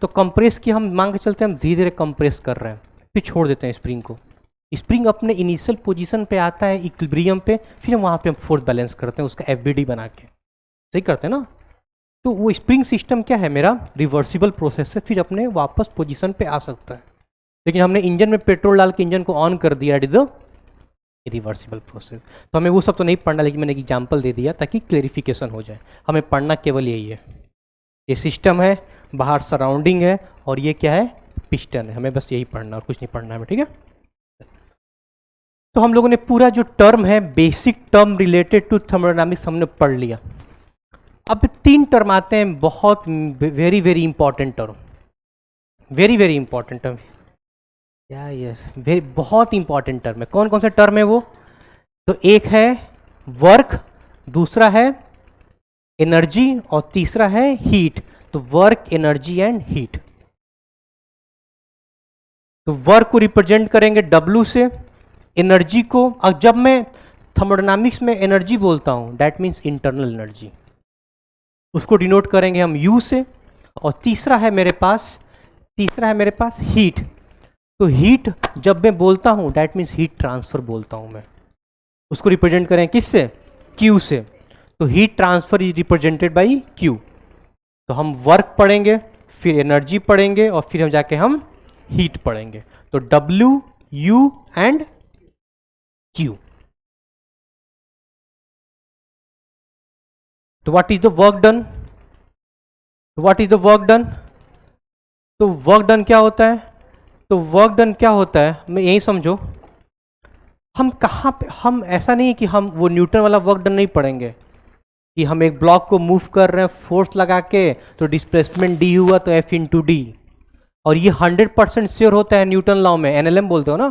तो कंप्रेस किया, हम मान के चलते हैं हम धीरे धीरे कंप्रेस कर रहे हैं, फिर छोड़ देते हैं स्प्रिंग को। स्प्रिंग अपने इनिशियल पोजीशन पे आता है इक्विलिब्रियम पे, फिर हम वहाँ पे हम फोर्स बैलेंस करते हैं उसका एफबीडी बना के, सही करते हैं ना। तो वो स्प्रिंग सिस्टम क्या है मेरा? रिवर्सिबल प्रोसेस है, फिर अपने वापस पोजीशन पे आ सकता है। लेकिन हमने इंजन में पेट्रोल डाल के इंजन को ऑन कर दिया, it is the reversible process. तो हमें वो सब तो नहीं पढ़ना, लेकिन मैंने एग्जाम्पल दे दिया ताकि क्लेरिफिकेशन हो जाए। हमें पढ़ना केवल यही है, ये सिस्टम है, बाहर सराउंडिंग है, और ये क्या है? पिस्टन है। हमें बस यही पढ़ना और कुछ नहीं पढ़ना है, ठीक है। तो हम लोगों ने पूरा जो टर्म है, basic term related to thermodynamics हमने पढ़ लिया। अब 3 टर्म आते हैं, बहुत very very important term, very very important term, या यस वेरी बहुत इंपॉर्टेंट टर्म है। कौन कौन से टर्म है वो? तो एक है वर्क, दूसरा है एनर्जी, और तीसरा है हीट। तो वर्क, एनर्जी एंड हीट। तो वर्क को रिप्रेजेंट करेंगे W से, एनर्जी को, अब जब मैं थर्मोडायनामिक्स में एनर्जी बोलता हूं दैट मीन्स इंटरनल एनर्जी, उसको डिनोट करेंगे हम U से। और तीसरा है मेरे पास हीट। तो हीट जब मैं बोलता हूं दैट मीन्स हीट ट्रांसफर बोलता हूं मैं, उसको रिप्रेजेंट करें किससे? Q से। तो heat transfer is represented by Q। तो हम वर्क पढ़ेंगे, फिर एनर्जी पढ़ेंगे, और फिर हम जाके हम हीट पढ़ेंगे। तो W, U एंड Q। तो what is the work done? तो वर्क डन क्या होता है? तो वर्क डन क्या होता है, मैं यही समझो, हम कहाँ पे, हम ऐसा नहीं है कि हम वो न्यूटन वाला वर्क डन नहीं पढ़ेंगे कि हम एक ब्लॉक को मूव कर रहे हैं फोर्स लगा के, तो डिस्प्लेसमेंट डी हुआ तो F इंटू डी। और ये 100% श्योर होता है न्यूटन लॉ में, NLM बोलते हो ना,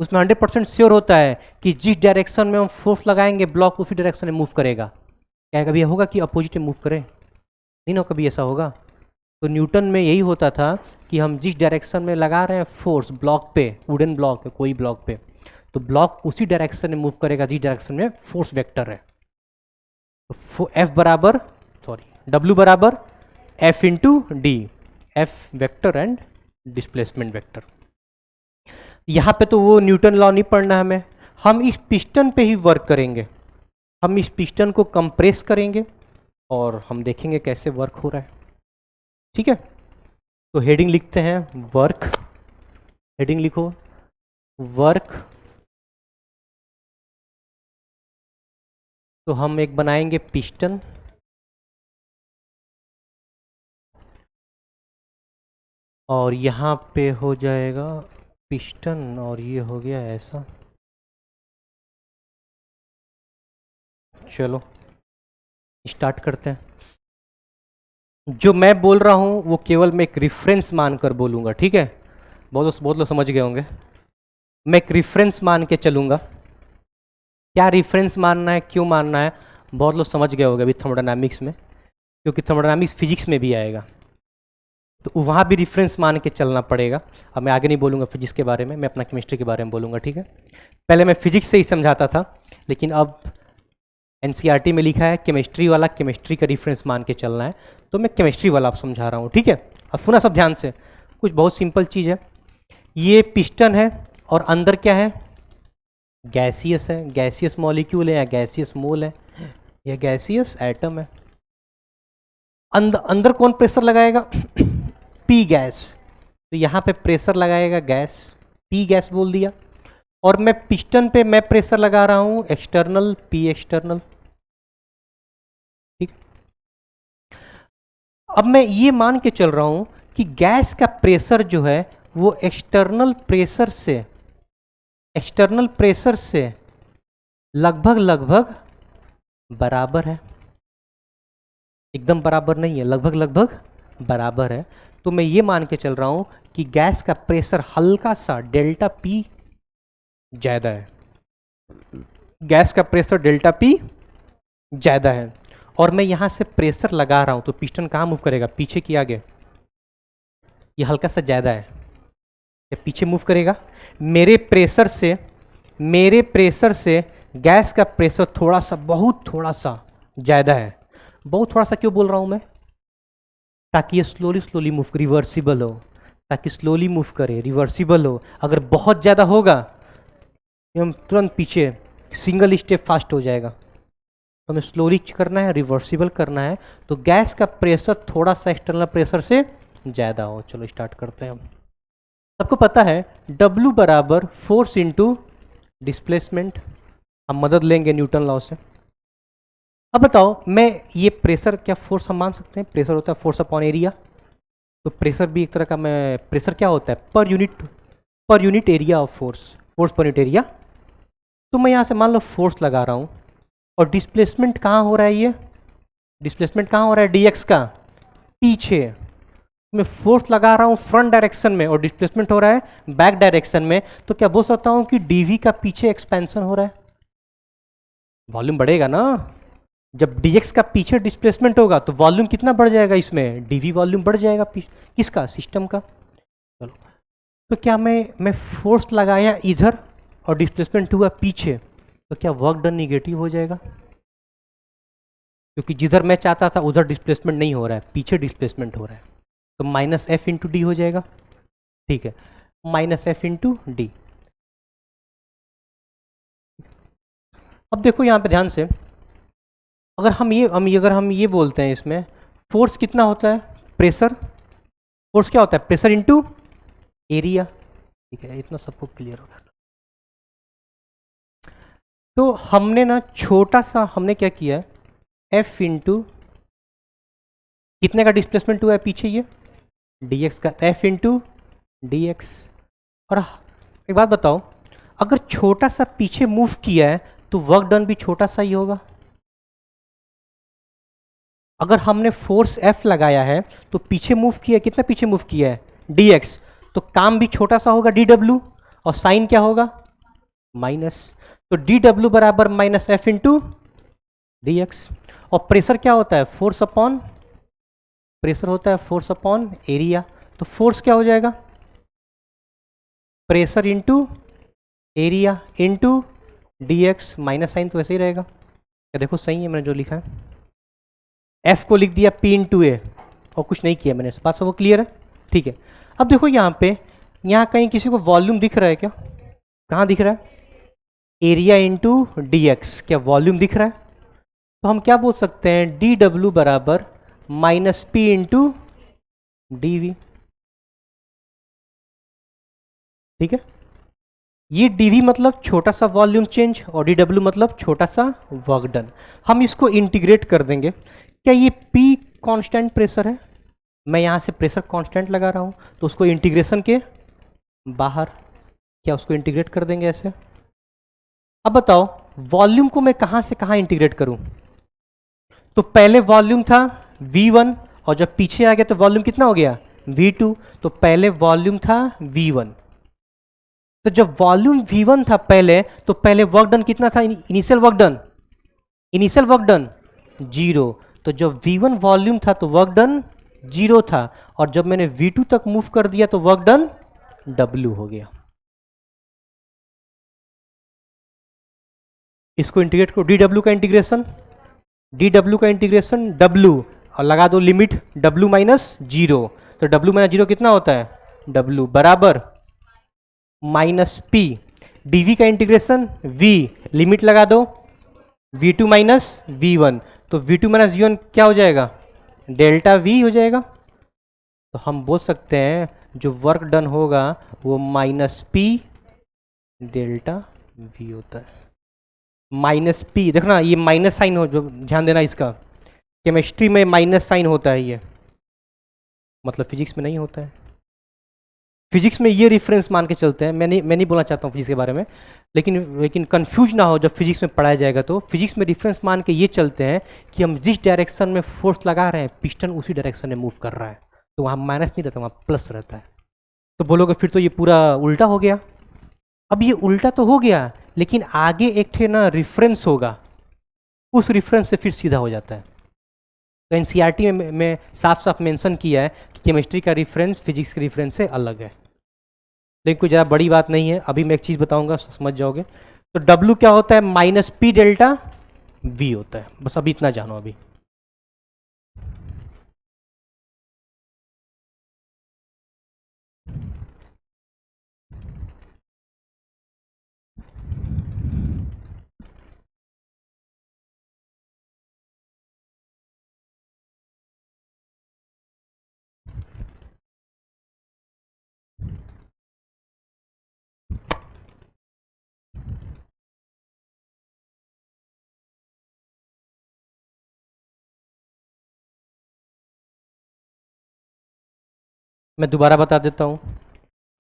उसमें 100% श्योर होता है कि जिस डायरेक्शन में हम फोर्स लगाएंगे ब्लॉक उसी डायरेक्शन में मूव करेगा। क्या कभी होगा कि अपोजिट में मूव करे? नहीं ना, कभी ऐसा होगा। तो न्यूटन में यही होता था कि हम जिस डायरेक्शन में लगा रहे हैं फोर्स ब्लॉक पे, वुडन ब्लॉक पे, कोई ब्लॉक पे, तो ब्लॉक उसी डायरेक्शन में मूव करेगा जिस डायरेक्शन में फोर्स वेक्टर है। तो W बराबर F into D, F vector and displacement vector. यहाँ पे तो वो न्यूटन लॉ नहीं पढ़ना हमें, हम इस पिस्टन पे ही वर्क करेंगे। हम इस पिस्टन को कंप्रेस करेंगे और हम देखेंगे कैसे वर्क हो रहा है, ठीक है। तो हेडिंग लिखते हैं वर्क, हेडिंग लिखो वर्क। तो हम एक बनाएंगे पिस्टन, और यहाँ पे हो जाएगा पिस्टन, और ये हो गया ऐसा। चलो स्टार्ट करते हैं। जो मैं बोल रहा हूँ वो केवल मैं एक रिफरेंस मानकर बोलूँगा, ठीक है। बहुत लोग समझ गए होंगे। मैं एक रिफरेंस मान के चलूँगा। क्या रिफरेंस मानना है, क्यों मानना है, बहुत लोग समझ गए होंगे अभी थर्मोडायनामिक्स में, क्योंकि थर्मोडायनामिक्स फिजिक्स में भी आएगा, तो वहाँ भी रिफरेंस मान के चलना पड़ेगा। अब मैं आगे नहीं बोलूँगा फिजिक्स के बारे में, मैं अपना केमिस्ट्री के बारे में बोलूँगा, ठीक है। पहले मैं फिजिक्स से ही समझाता था, लेकिन अब NCERT में लिखा है केमिस्ट्री वाला केमिस्ट्री का रिफरेंस मान के चलना है, तो मैं केमिस्ट्री वाला आप समझा रहा हूँ, ठीक है। अब सुना सब ध्यान से, कुछ बहुत सिंपल चीज़ है। ये पिस्टन है और अंदर क्या है? गैसियस है, गैसियस मॉलिक्यूल है या गैसियस मोल है, या गैसियस एटम है। अंदर कौन प्रेशर लगाएगा? P gas. तो यहाँ पे प्रेशर लगाएगा गैस, P गैस बोल दिया। और मैं पिस्टन पे मैं प्रेशर लगा रहा हूँ एक्सटर्नल, P एक्सटर्नल, ठीक। अब मैं ये मान के चल रहा हूँ कि गैस का प्रेशर जो है वो एक्सटर्नल प्रेशर से लगभग बराबर है। एकदम बराबर नहीं है, लगभग लगभग बराबर है। तो मैं ये मान के चल रहा हूँ कि गैस का प्रेशर हल्का सा डेल्टा पी ज़्यादा है, गैस का प्रेशर डेल्टा पी ज़्यादा है, और मैं यहाँ से प्रेशर लगा रहा हूँ तो पिस्टन कहाँ मूव करेगा, पीछे की आगे। ये हल्का सा ज़्यादा है, ये पीछे मूव करेगा। मेरे प्रेशर से गैस का प्रेशर थोड़ा सा, बहुत थोड़ा सा ज़्यादा है। बहुत थोड़ा सा क्यों बोल रहा हूँ मैं, ताकि ये स्लोली मूव, रिवर्सिबल हो, ताकि स्लोली मूव करे, रिवर्सिबल हो। अगर बहुत ज़्यादा होगा हम तुरंत पीछे सिंगल स्टेप फास्ट हो जाएगा। तो हमें स्लोली करना है, रिवर्सिबल करना है, तो गैस का प्रेशर थोड़ा सा एक्सटर्नल प्रेशर से ज़्यादा हो। चलो स्टार्ट करते हैं हम। सबको पता है W बराबर फोर्स इंटू डिस्प्लेसमेंट, हम मदद लेंगे न्यूटन लॉ से। अब बताओ, मैं ये प्रेशर, क्या फोर्स हम मान सकते हैं, प्रेशर होता है फोर्स अपॉन एरिया। तो प्रेशर भी एक तरह का, मैं प्रेशर क्या होता है, per unit area of force per unit area. तो मैं यहाँ से मान लो फोर्स लगा रहा हूँ, और डिस्प्लेसमेंट कहाँ हो रहा है, ये डिस्प्लेसमेंट कहाँ हो रहा है, dx का पीछे। मैं फोर्स लगा रहा हूँ फ्रंट डायरेक्शन में और डिस्प्लेसमेंट हो रहा है बैक डायरेक्शन में, तो क्या बोल सकता हूँ कि dv का पीछे एक्सपेंशन हो रहा है। वॉल्यूम बढ़ेगा ना, जब dx का पीछे डिस्प्लेसमेंट होगा तो वॉल्यूम कितना बढ़ जाएगा, इसमें dv वॉल्यूम बढ़ जाएगा, किसका, सिस्टम का। चलो, तो क्या मैं फोर्स लगाया इधर और डिस्प्लेसमेंट हुआ पीछे, तो क्या वर्क डन निगेटिव हो जाएगा, क्योंकि जिधर मैं चाहता था उधर डिस्प्लेसमेंट नहीं हो रहा है, पीछे डिस्प्लेसमेंट हो रहा है। तो माइनस एफ इंटू डी हो जाएगा। ठीक है, माइनस एफ इंटू डी। अब देखो यहाँ पे ध्यान से, अगर हम ये बोलते हैं, इसमें फोर्स कितना होता है, प्रेशर, फोर्स क्या होता है, प्रेशर इंटू एरिया। ठीक है, इतना सबको क्लियर हो गया। तो हमने ना छोटा सा, हमने क्या किया है, एफ इंटू कितने का डिस्प्लेसमेंट हुआ है पीछे, ये dx का, एफ इंटू डी एक्स। और एक बात बताओ, अगर छोटा सा पीछे मूव किया है तो वर्क डन भी छोटा सा ही होगा। अगर हमने फोर्स F लगाया है तो पीछे मूव किया, कितना पीछे मूव किया है, dx, तो काम भी छोटा सा होगा dw, और साइन क्या होगा, माइनस। तो dw बराबर minus F into D X. और प्रेशर क्या होता है, प्रेशर होता है फोर्स अपॉन एरिया। तो फोर्स क्या हो जाएगा, pressure into area into D X, minus sign तो वैसे ही रहेगा। क्या देखो सही है मैंने जो लिखा है, एफ को लिख दिया P इंटू ए, और कुछ नहीं किया मैंने, बात सब वो क्लियर है। ठीक है, अब देखो यहाँ पे, यहाँ कहीं किसी को वॉल्यूम दिख रहा है क्या, कहाँ दिख रहा है, एरिया इंटू डी एक्स, क्या वॉल्यूम दिख रहा है। तो हम क्या बोल सकते हैं, डी डब्ल्यू बराबर minus P into D V. ठीक है, ये dv मतलब छोटा सा वॉल्यूम चेंज, और dw मतलब छोटा सा वर्क डन। हम इसको इंटीग्रेट कर देंगे। क्या ये p कांस्टेंट प्रेशर है, मैं यहाँ से प्रेशर कांस्टेंट लगा रहा हूँ, तो उसको इंटीग्रेशन के बाहर, क्या उसको इंटीग्रेट कर देंगे ऐसे। अब बताओ, वॉल्यूम को मैं कहाँ से कहाँ इंटीग्रेट करूँ। तो पहले वॉल्यूम था v1, और जब पीछे आ गया तो वॉल्यूम कितना हो गया, v2। तो पहले वॉल्यूम था v1, तो जब वॉल्यूम v1 था पहले, तो पहले वर्क डन कितना था, इनिशियल वर्क डन 0। तो जब v1 वॉल्यूम था तो वर्क डन 0 था, और जब मैंने v2 तक मूव कर दिया तो वर्क डन w हो गया। इसको इंटीग्रेट करो, dw का इंटीग्रेशन w, और लगा दो लिमिट w माइनस 0। तो w माइनस 0 कितना होता है, w बराबर माइनस पी, dv का इंटीग्रेशन v, लिमिट लगा दो v2 माइनस v1, तो v2 माइनस v1 क्या हो जाएगा, डेल्टा v हो जाएगा। तो हम बोल सकते हैं जो वर्क डन होगा वो माइनस पी डेल्टा v होता है। माइनस पी, देखना ये माइनस साइन हो, जो ध्यान देना इसका, केमिस्ट्री में माइनस साइन होता है, ये मतलब फिजिक्स में नहीं होता है। फिजिक्स में ये रेफरेंस मान के चलते हैं, मैं नहीं बोलना चाहता हूँ फिजिक्स के बारे में, लेकिन कंफ्यूज ना हो जब फिजिक्स में पढ़ाया जाएगा। तो फिजिक्स में रेफरेंस मान के ये चलते हैं कि हम जिस डायरेक्शन में फोर्स लगा रहे हैं पिस्टन उसी डायरेक्शन में मूव कर रहा है, तो वहाँ माइनस नहीं रहता, वहाँ प्लस रहता है। तो बोलोगे फिर तो ये पूरा उल्टा हो गया। अब ये उल्टा तो हो गया, लेकिन आगे एक थे ना रेफरेंस होगा, उस रेफरेंस से फिर सीधा हो जाता है। तो एनसीईआरटी में साफ साफ मेंशन किया है कि केमिस्ट्री का रेफरेंस फिजिक्स के रेफरेंस से अलग है। लेकिन कोई ज़्यादा बड़ी बात नहीं है, अभी मैं एक चीज़ बताऊंगा समझ जाओगे। तो W क्या होता है? माइनस पी डेल्टा V होता है, बस अभी इतना जानो अभी। मैं दोबारा बता देता हूँ।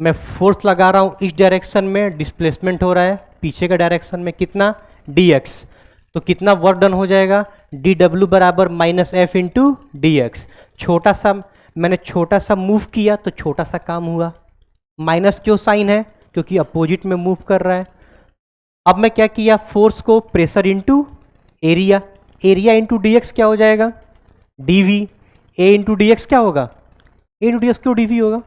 मैं फोर्स लगा रहा हूँ इस डायरेक्शन में, डिस्प्लेसमेंट हो रहा है पीछे का डायरेक्शन में कितना dx, तो कितना वर्क डन हो जाएगा dw बराबर minus F into D x. छोटा सा मैंने छोटा सा मूव किया तो छोटा सा काम हुआ। माइनस क्यों साइन है? क्योंकि अपोजिट में मूव कर रहा है। अब मैं क्या किया, फोर्स को pressure into area, area into D X क्या हो जाएगा dv, ए इंटू डी एक्स क्या होगा ए इंटू डी एक्स, क्यों dv होगा?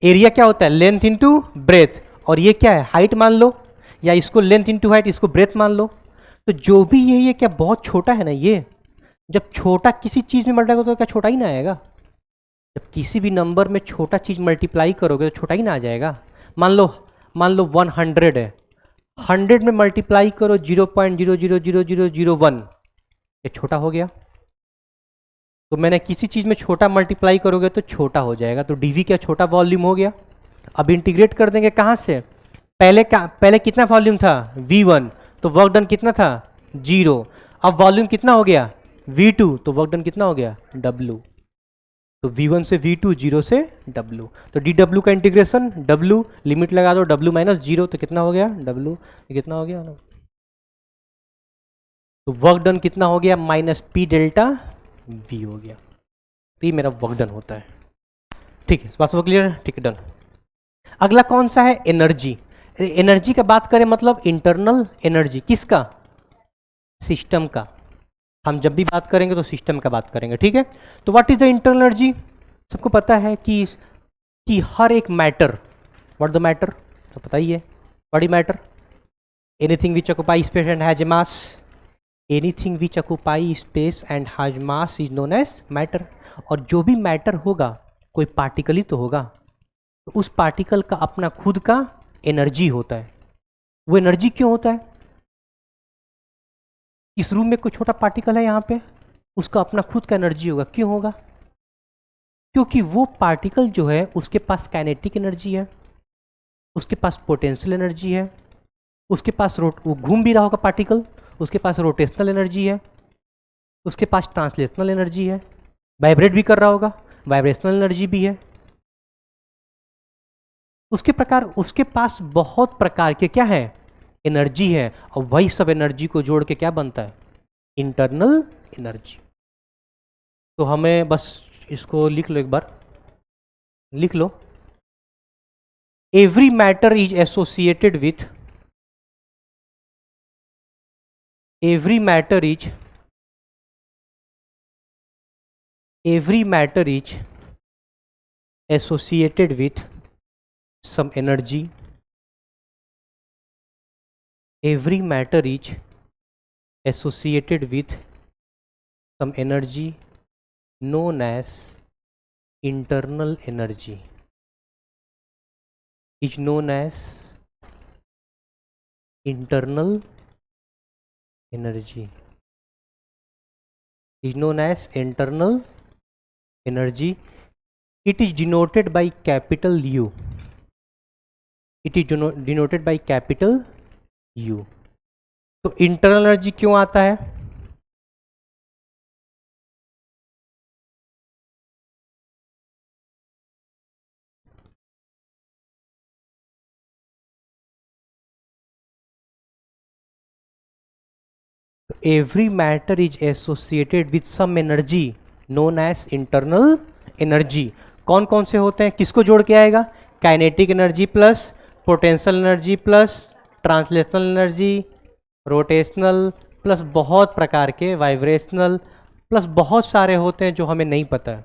एरिया क्या होता है? लेंथ इंटू ब्रेथ, और ये क्या है? हाइट मान लो, या इसको लेंथ इंटू हाइट, इसको ब्रेथ मान लो। तो जो भी ये क्या बहुत छोटा है ना, ये जब छोटा किसी चीज में मल्टीप्लाई करोगे तो क्या छोटा ही ना आएगा? जब किसी भी नंबर में छोटा चीज मल्टीप्लाई करोगे तो छोटा ही ना आ जाएगा। मान लो 100 है, 100 में मल्टीप्लाई करो 0.000001, ये छोटा हो गया। तो मैंने किसी चीज में छोटा मल्टीप्लाई करोगे तो छोटा हो जाएगा, तो डीवी क्या छोटा वॉल्यूम हो गया। अब इंटीग्रेट कर देंगे कहाँ से? पहले कितना वॉल्यूम था V1, तो वर्क डन कितना था 0। अब वॉल्यूम कितना हो गया V2, तो वर्क डन कितना हो गया W। तो V1 से V2, 0 से W, तो dW का इंटीग्रेशन W, लिमिट लगा दो W माइनस 0, तो कितना हो गया W, कितना हो गया ना, तो वर्क डन कितना हो गया माइनस पी डेल्टा V हो गया। तो ये मेरा वर्क डन होता है। ठीक है, बात सब क्लियर है? ठीक है, डन। अगला कौन सा है? एनर्जी। एनर्जी का बात करें मतलब इंटरनल एनर्जी, किसका? सिस्टम का। हम जब भी बात करेंगे तो सिस्टम का बात करेंगे, ठीक है। तो what is the internal energy? सबको पता है कि हर एक मैटर, व्हाट द मैटर, तो पता ही है, body matter, anything which occupy space and has a mass, anything which occupy space and has mass is known as matter. और जो भी मैटर होगा कोई पार्टिकल ही तो होगा, तो उस पार्टिकल का अपना खुद का एनर्जी होता है। वो एनर्जी क्यों होता है? इस रूम में कोई छोटा पार्टिकल है यहाँ पे, उसका अपना खुद का एनर्जी होगा। क्यों होगा? क्योंकि वो पार्टिकल जो है उसके पास काइनेटिक एनर्जी है, उसके पास पोटेंशियल एनर्जी है, उसके पास वो घूम भी रहा होगा पार्टिकल, उसके पास रोटेशनल एनर्जी है, उसके पास ट्रांसलेशनल एनर्जी है, वाइब्रेट भी कर रहा होगा, वाइब्रेशनल एनर्जी भी है। उसके पास बहुत प्रकार के क्या है एनर्जी है, और वही सब एनर्जी को जोड़ के क्या बनता है इंटरनल एनर्जी। तो हमें बस इसको लिख लो, एक बार लिख लो। Every matter is associated with, every matter is associated with some energy. Every matter is associated with some energy known as internal energy. Is known as internal energy. Is known as internal energy. It is denoted by capital U. It is denoted by capital U. तो internal energy क्यों आता है? Every matter is associated with some energy known as internal energy. कौन कौन से होते हैं, किसको जोड़ के आएगा, kinetic energy plus potential energy plus translational energy, rotational plus बहुत प्रकार के वाइब्रेशनल प्लस बहुत सारे होते हैं जो हमें नहीं पता है,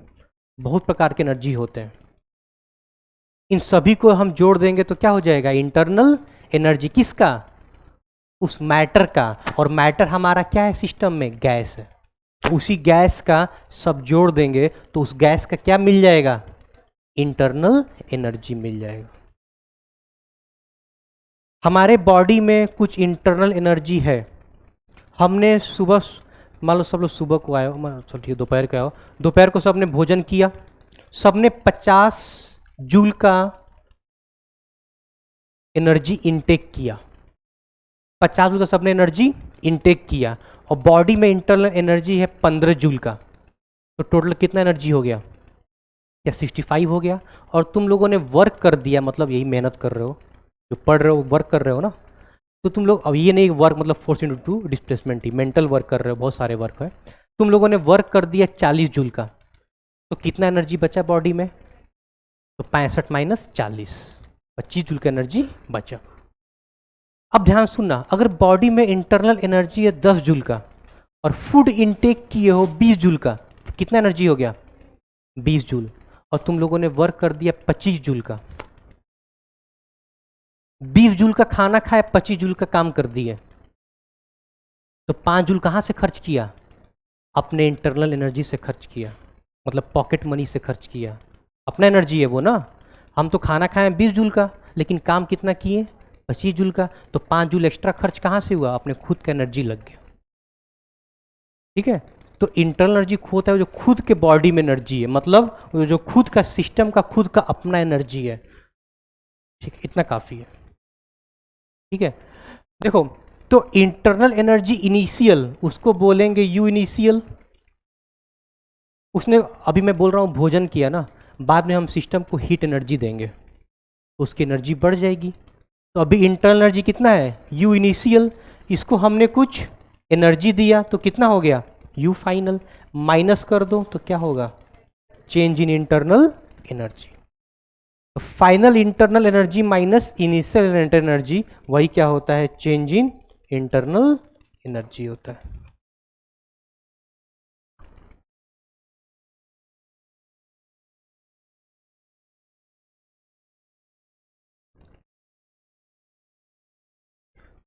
बहुत प्रकार के एनर्जी होते हैं। इन सभी को हम जोड़ देंगे तो क्या हो जाएगा, इंटरनल एनर्जी। किसका, उस मैटर का। और मैटर हमारा क्या है सिस्टम में, गैस है। उसी गैस का सब जोड़ देंगे तो उस गैस का क्या मिल जाएगा, इंटरनल एनर्जी मिल जाएगा। हमारे बॉडी में कुछ इंटरनल एनर्जी है। हमने सुबह, मान लो सब लोग सुबह को आए हो, चलो ठीक है दोपहर को आओ, दोपहर को सबने भोजन किया, सबने 50 जूल का एनर्जी इनटेक किया, 50 जूल का सबने एनर्जी इनटेक किया, और बॉडी में इंटरनल एनर्जी है 15 जूल का, तो टोटल कितना एनर्जी हो गया, या 65 हो गया। और तुम लोगों ने वर्क कर दिया, मतलब यही मेहनत कर रहे हो, जो पढ़ रहे हो वर्क कर रहे हो ना, तो तुम लोग, अब ये नहीं वर्क मतलब फोर्स इनटू डिस्प्लेसमेंट ही, मेंटल वर्क कर रहे हो, बहुत सारे वर्क है। तुम लोगों ने वर्क कर दिया 40 जूल का, तो कितना एनर्जी बचा बॉडी में, तो 65 माइनस 40, 25 जूल का एनर्जी बचा। अब ध्यान सुनना, अगर बॉडी में इंटरनल एनर्जी है 10 जूल का और फूड इनटेक किए हो 20 जूल का, तो कितना एनर्जी हो गया, 20 जूल। और तुम लोगों ने वर्क कर दिया 25 जूल का, 20 जूल का खाना खाया, 25 जूल का काम कर दिए, तो 5 जूल कहाँ से खर्च किया, अपने इंटरनल एनर्जी से खर्च किया, मतलब पॉकेट मनी से खर्च किया, अपना एनर्जी है वो ना। हम तो खाना खाएं 20 जूल का, लेकिन काम कितना किए, 25 जूल का, तो 5 जूल एक्स्ट्रा खर्च कहाँ से हुआ, अपने खुद का एनर्जी लग गया। ठीक है, तो इंटरनल एनर्जी होता है जो खुद के बॉडी में एनर्जी है, मतलब जो खुद का सिस्टम का खुद का अपना एनर्जी है। ठीक है, इतना काफ़ी है। ठीक है, देखो, तो इंटरनल एनर्जी इनिशियल उसको बोलेंगे यू इनिशियल। उसने, अभी मैं बोल रहा हूँ भोजन किया ना, बाद में हम सिस्टम को हीट एनर्जी देंगे तो उसकी एनर्जी बढ़ जाएगी। तो अभी इंटरनल एनर्जी कितना है, यू इनिशियल, इसको हमने कुछ एनर्जी दिया तो कितना हो गया, यू फाइनल, माइनस कर दो तो क्या होगा, चेंज इन इंटरनल एनर्जी। तो final internal energy minus initial energy, वही क्या होता है, चेंज इन इंटरनल एनर्जी होता है।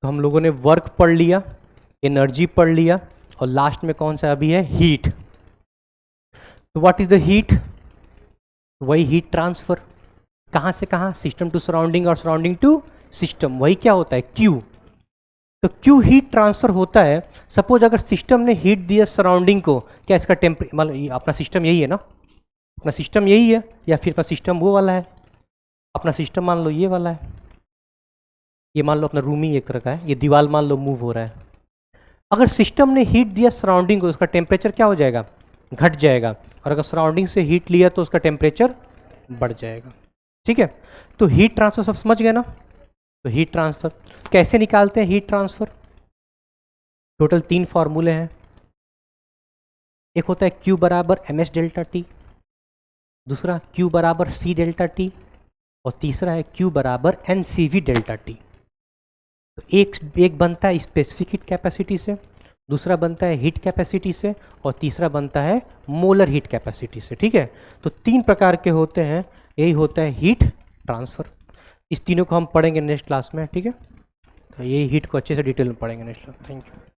तो हम लोगों ने वर्क पढ़ लिया, एनर्जी पढ़ लिया, और लास्ट में कौन सा अभी है, हीट। तो व्हाट इज द हीट, वही हीट ट्रांसफर, कहाँ से कहाँ, सिस्टम टू सराउंडिंग और सराउंडिंग टू सिस्टम, वही क्या होता है, क्यू। तो क्यू हीट ट्रांसफर होता है। सपोज अगर सिस्टम ने हीट दिया सराउंडिंग को, क्या इसका मतलब अपना सिस्टम यही है ना, अपना सिस्टम यही है, या फिर अपना सिस्टम वो वाला है, अपना सिस्टम मान लो ये वाला है, ये मान लो अपना रूम ही एक तरह का है, ये दीवार मान लो मूव हो रहा है। अगर सिस्टम ने हीट दिया सराउंडिंग को, उसका टेम्परेचर क्या हो जाएगा, घट जाएगा, और अगर सराउंडिंग से हीट लिया तो उसका टेम्परेचर बढ़ जाएगा। ठीक है, तो हीट ट्रांसफर सब समझ गए ना। तो हीट ट्रांसफर कैसे निकालते हैं, हीट ट्रांसफर टोटल 3 फॉर्मूले हैं। एक होता है Q बराबर MS डेल्टा T, दूसरा Q बराबर C डेल्टा T, और तीसरा है Q बराबर NCV डेल्टा T। तो एक बनता है स्पेसिफिक हीट कैपेसिटी से, दूसरा बनता है हीट कैपेसिटी से, और तीसरा बनता है मोलर हीट कैपेसिटी से। ठीक है, तो 3 प्रकार के होते हैं, यही होता है हीट ट्रांसफर। इस तीनों को हम पढ़ेंगे नेक्स्ट क्लास में। ठीक है, तो ये हीट को अच्छे से डिटेल में पढ़ेंगे नेक्स्ट क्लास। Thank you.